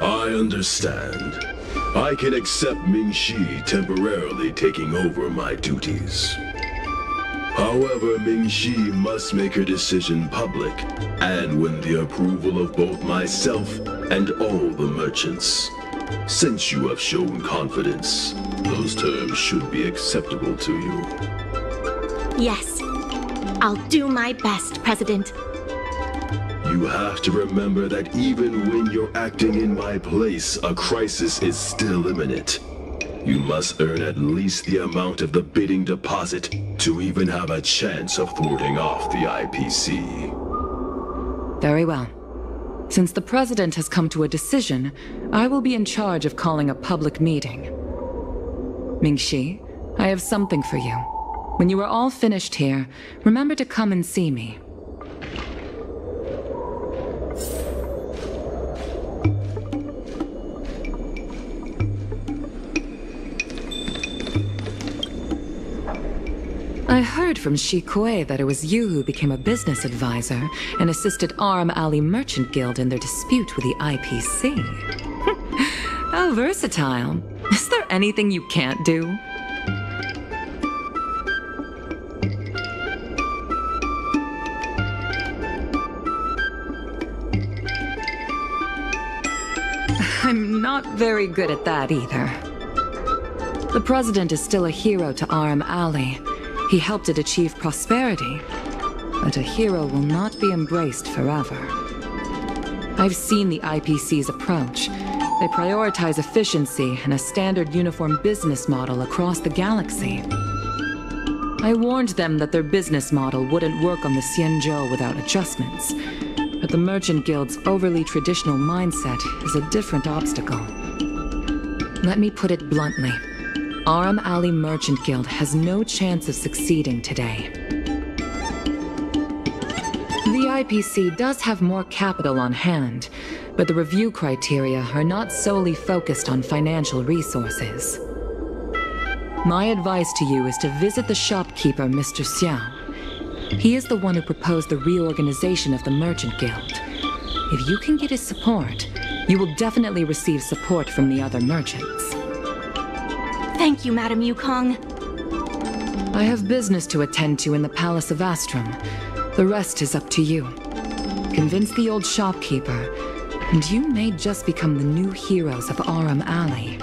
I understand. I can accept Mingxi temporarily taking over my duties. However, Mingxi must make her decision public and win the approval of both myself and all the merchants. Since you have shown confidence, those terms should be acceptable to you. Yes, I'll do my best, President. You have to remember that even when you're acting in my place, a crisis is still imminent. You must earn at least the amount of the bidding deposit to even have a chance of thwarting off the IPC. Very well. Since the President has come to a decision, I will be in charge of calling a public meeting. Mingxi, I have something for you. When you are all finished here, remember to come and see me. I heard from Shi Kuei that it was you who became a business advisor and assisted Aurum Alley Merchant Guild in their dispute with the IPC. How versatile. Is there anything you can't do? I'm not very good at that either. The President is still a hero to Aurum Alley. He helped it achieve prosperity, but a hero will not be embraced forever. I've seen the IPC's approach. They prioritize efficiency and a standard uniform business model across the galaxy. I warned them that their business model wouldn't work on the Xianzhou without adjustments, but the Merchant Guild's overly traditional mindset is a different obstacle. Let me put it bluntly. Aurum Alley Merchant Guild has no chance of succeeding today. The IPC does have more capital on hand, but the review criteria are not solely focused on financial resources. My advice to you is to visit the shopkeeper, Mr. Xiao. He is the one who proposed the reorganization of the Merchant Guild. If you can get his support, you will definitely receive support from the other merchants. Thank you, Madam Yukong. I have business to attend to in the Palace of Astrum. The rest is up to you. Convince the old shopkeeper, and you may just become the new heroes of Aurum Alley.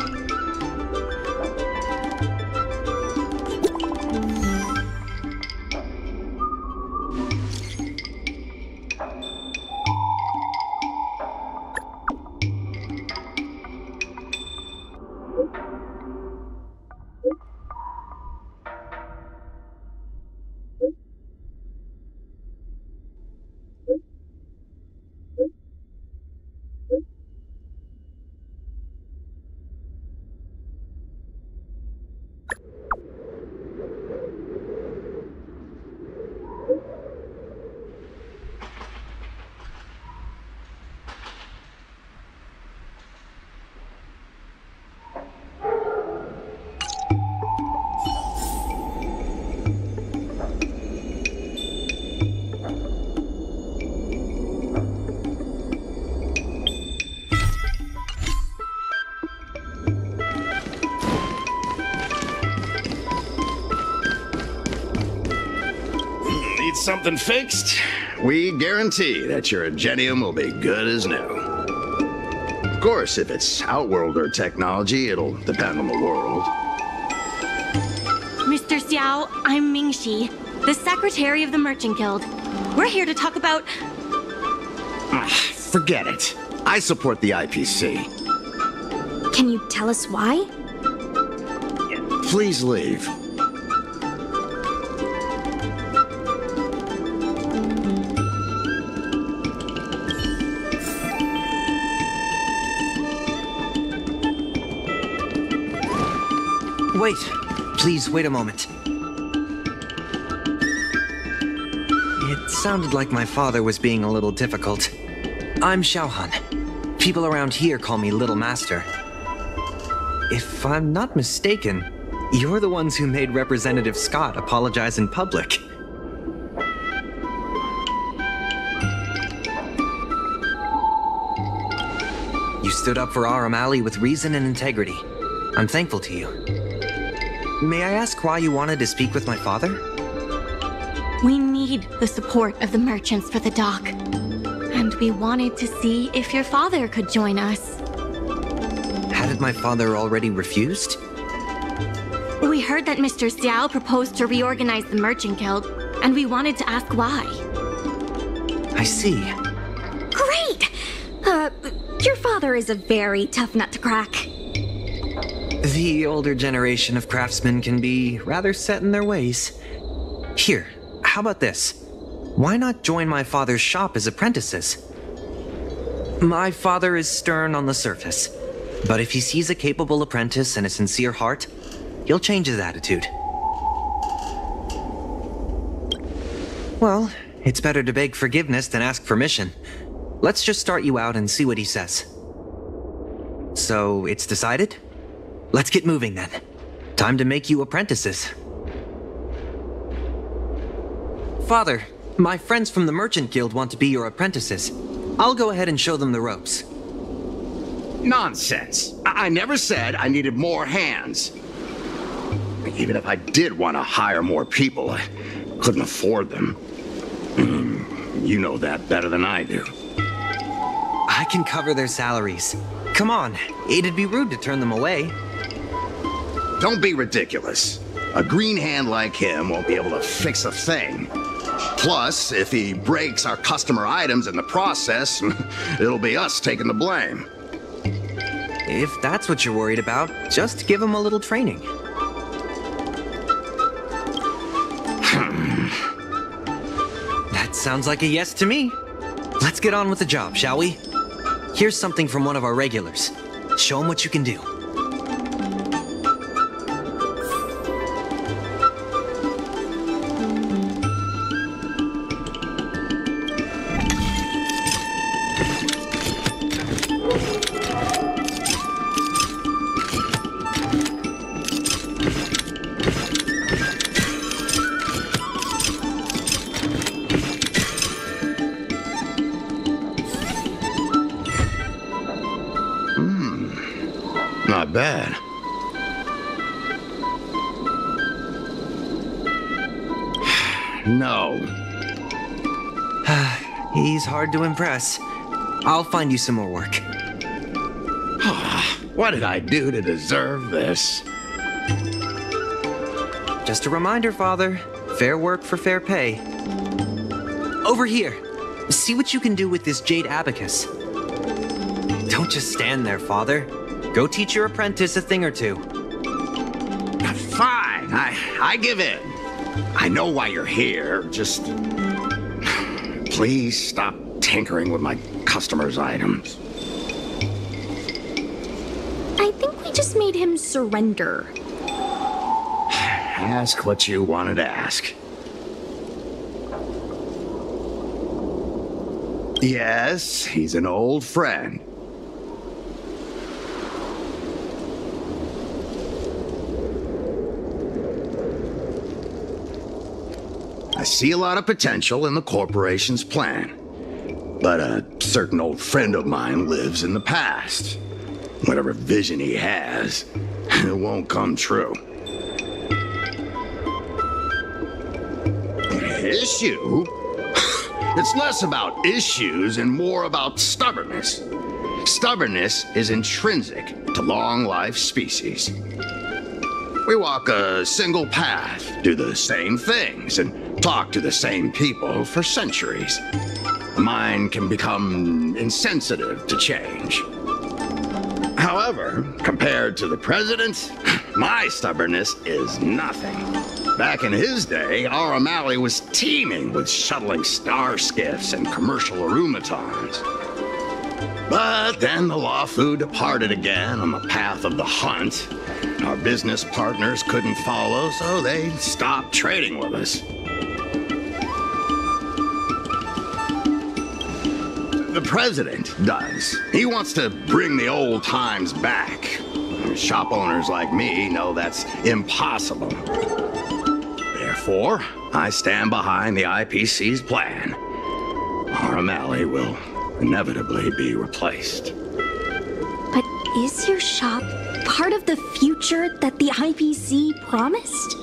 Something fixed, we guarantee that your Ingenium will be good as new. Of course, if it's Outworlder technology, it'll depend on the world. Mr. Xiao, I'm Mingxi, the Secretary of the Merchant Guild. We're here to talk about... Forget it. I support the IPC. Can you tell us why? Please leave. Wait. Please, wait a moment. It sounded like my father was being a little difficult. I'm Xiaohan. People around here call me Little Master. If I'm not mistaken, you're the ones who made Representative Scott apologize in public. You stood up for Aurum Alley with reason and integrity. I'm thankful to you. May I ask why you wanted to speak with my father? We need the support of the merchants for the dock. And we wanted to see if your father could join us. Hadn't my father already refused? We heard that Mr. Xiao proposed to reorganize the Merchant Guild, and we wanted to ask why. I see. Great! Your father is a very tough nut to crack. The older generation of craftsmen can be rather set in their ways. Here, how about this? Why not join my father's shop as apprentices? My father is stern on the surface, but if he sees a capable apprentice and a sincere heart, he'll change his attitude. Well, it's better to beg forgiveness than ask permission. Let's just start you out and see what he says. So, it's decided? Let's get moving then. Time to make you apprentices. Father, my friends from the Merchant Guild want to be your apprentices. I'll go ahead and show them the ropes. Nonsense. I never said I needed more hands. Even if I did want to hire more people, I couldn't afford them. You know that better than I do. I can cover their salaries. Come on, it'd be rude to turn them away. Don't be ridiculous. A green hand like him won't be able to fix a thing. Plus, if he breaks our customer items in the process, it'll be us taking the blame. If that's what you're worried about, just give him a little training. That sounds like a yes to me. Let's get on with the job, shall we? Here's something from one of our regulars. Show him what you can do. not bad. No. He's hard to impress. I'll find you some more work. What did I do to deserve this? Just a reminder, Father. Fair work for fair pay. Over here. See what you can do with this jade abacus. Don't just stand there, Father. Go teach your apprentice a thing or two. Fine, I give in. I know why you're here, just... Please stop tinkering with my customers' items. I think we just made him surrender. Ask what you wanted to ask. Yes, he's an old friend. I see a lot of potential in the corporation's plan. But a certain old friend of mine lives in the past. Whatever vision he has, it won't come true. Issue? It's less about issues and more about stubbornness. Stubbornness is intrinsic to long-life species. We walk a single path, do the same things, and talk to the same people for centuries. The mind can become insensitive to change. However, compared to the president, my stubbornness is nothing. Back in his day, Aurum Alley was teeming with shuttling star skiffs and commercial aromatons. But then the Lawfu departed again on the path of the hunt. Our business partners couldn't follow, so they stopped trading with us. The president does. He wants to bring the old times back. Shop owners like me know that's impossible. Therefore, I stand behind the IPC's plan. Aurum Alley will inevitably be replaced. But is your shop part of the future that the IPC promised?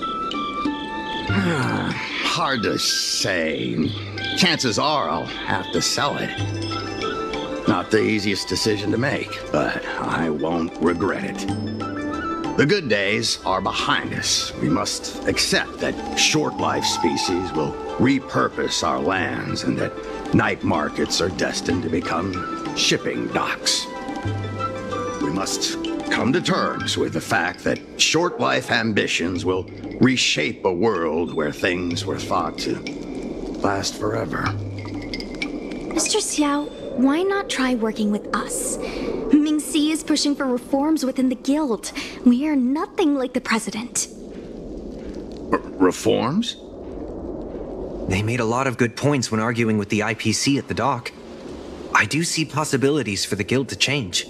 Hard to say. Chances are I'll have to sell it. Not the easiest decision to make, but I won't regret it. The good days are behind us. We must accept that short-life species will repurpose our lands and that night markets are destined to become shipping docks. We must come to terms with the fact that short-life ambitions will reshape a world where things were thought to last forever. Mr. Xiao, why not try working with us? Ming-Si is pushing for reforms within the guild. We are nothing like the president. Reforms? They made a lot of good points when arguing with the IPC at the dock. I do see possibilities for the guild to change.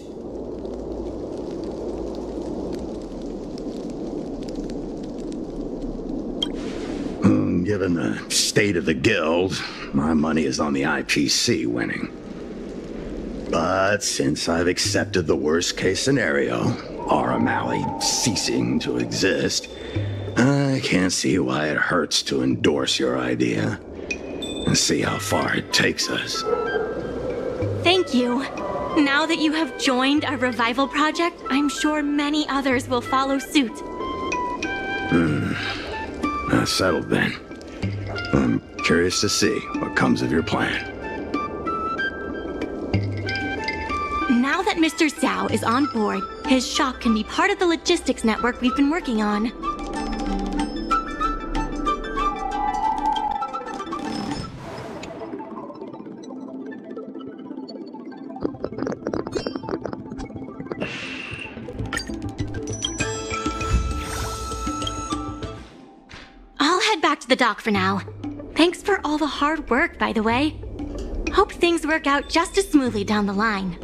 Given the state of the guild, my money is on the IPC winning. But since I've accepted the worst-case scenario, Aurum Alley ceasing to exist, I can't see why it hurts to endorse your idea and see how far it takes us. Thank you. Now that you have joined our revival project, I'm sure many others will follow suit. That's settled then. I'm curious to see what comes of your plan. Now that Mr. Xiao is on board, his shop can be part of the logistics network we've been working on. I'll head back to the dock for now. Thanks for all the hard work, by the way. Hope things work out just as smoothly down the line.